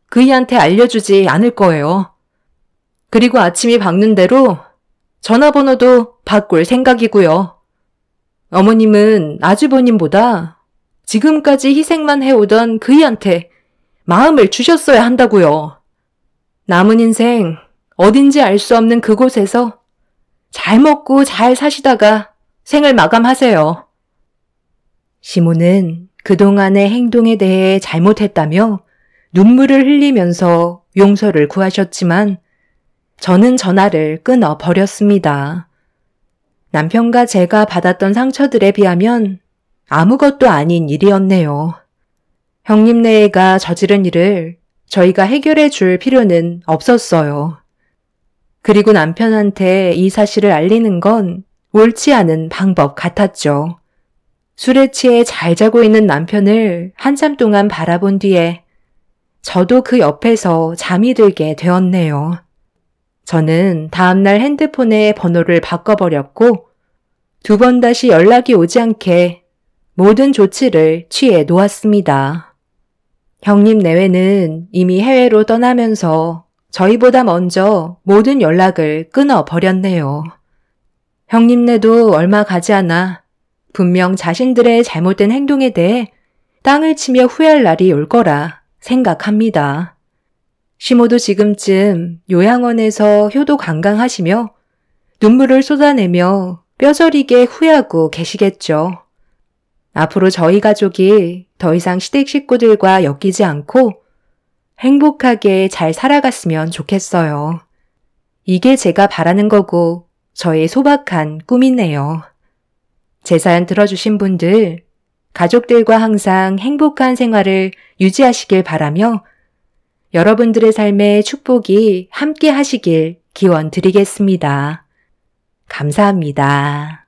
그이한테 알려주지 않을 거예요. 그리고 아침이 밝는 대로 전화번호도 바꿀 생각이고요. 어머님은 아주버님보다 지금까지 희생만 해오던 그이한테 마음을 주셨어야 한다고요. 남은 인생 어딘지 알 수 없는 그곳에서 잘 먹고 잘 사시다가 생을 마감하세요. 시모는 그동안의 행동에 대해 잘못했다며 눈물을 흘리면서 용서를 구하셨지만 저는 전화를 끊어버렸습니다. 남편과 제가 받았던 상처들에 비하면 아무것도 아닌 일이었네요. 형님네가 저지른 일을 저희가 해결해 줄 필요는 없었어요. 그리고 남편한테 이 사실을 알리는 건 옳지 않은 방법 같았죠. 술에 취해 잘 자고 있는 남편을 한참 동안 바라본 뒤에 저도 그 옆에서 잠이 들게 되었네요. 저는 다음날 핸드폰의 번호를 바꿔버렸고 2번 다시 연락이 오지 않게 모든 조치를 취해 놓았습니다. 형님 내외는 이미 해외로 떠나면서 저희보다 먼저 모든 연락을 끊어버렸네요. 형님네도 얼마 가지 않아 분명 자신들의 잘못된 행동에 대해 땅을 치며 후회할 날이 올 거라 생각합니다. 시모도 지금쯤 요양원에서 효도 관광하시며 눈물을 쏟아내며 뼈저리게 후회하고 계시겠죠. 앞으로 저희 가족이 더 이상 시댁 식구들과 엮이지 않고 행복하게 잘 살아갔으면 좋겠어요. 이게 제가 바라는 거고 저의 소박한 꿈이네요. 제 사연 들어주신 분들, 가족들과 항상 행복한 생활을 유지하시길 바라며 여러분들의 삶에 축복이 함께 하시길 기원 드리겠습니다. 감사합니다.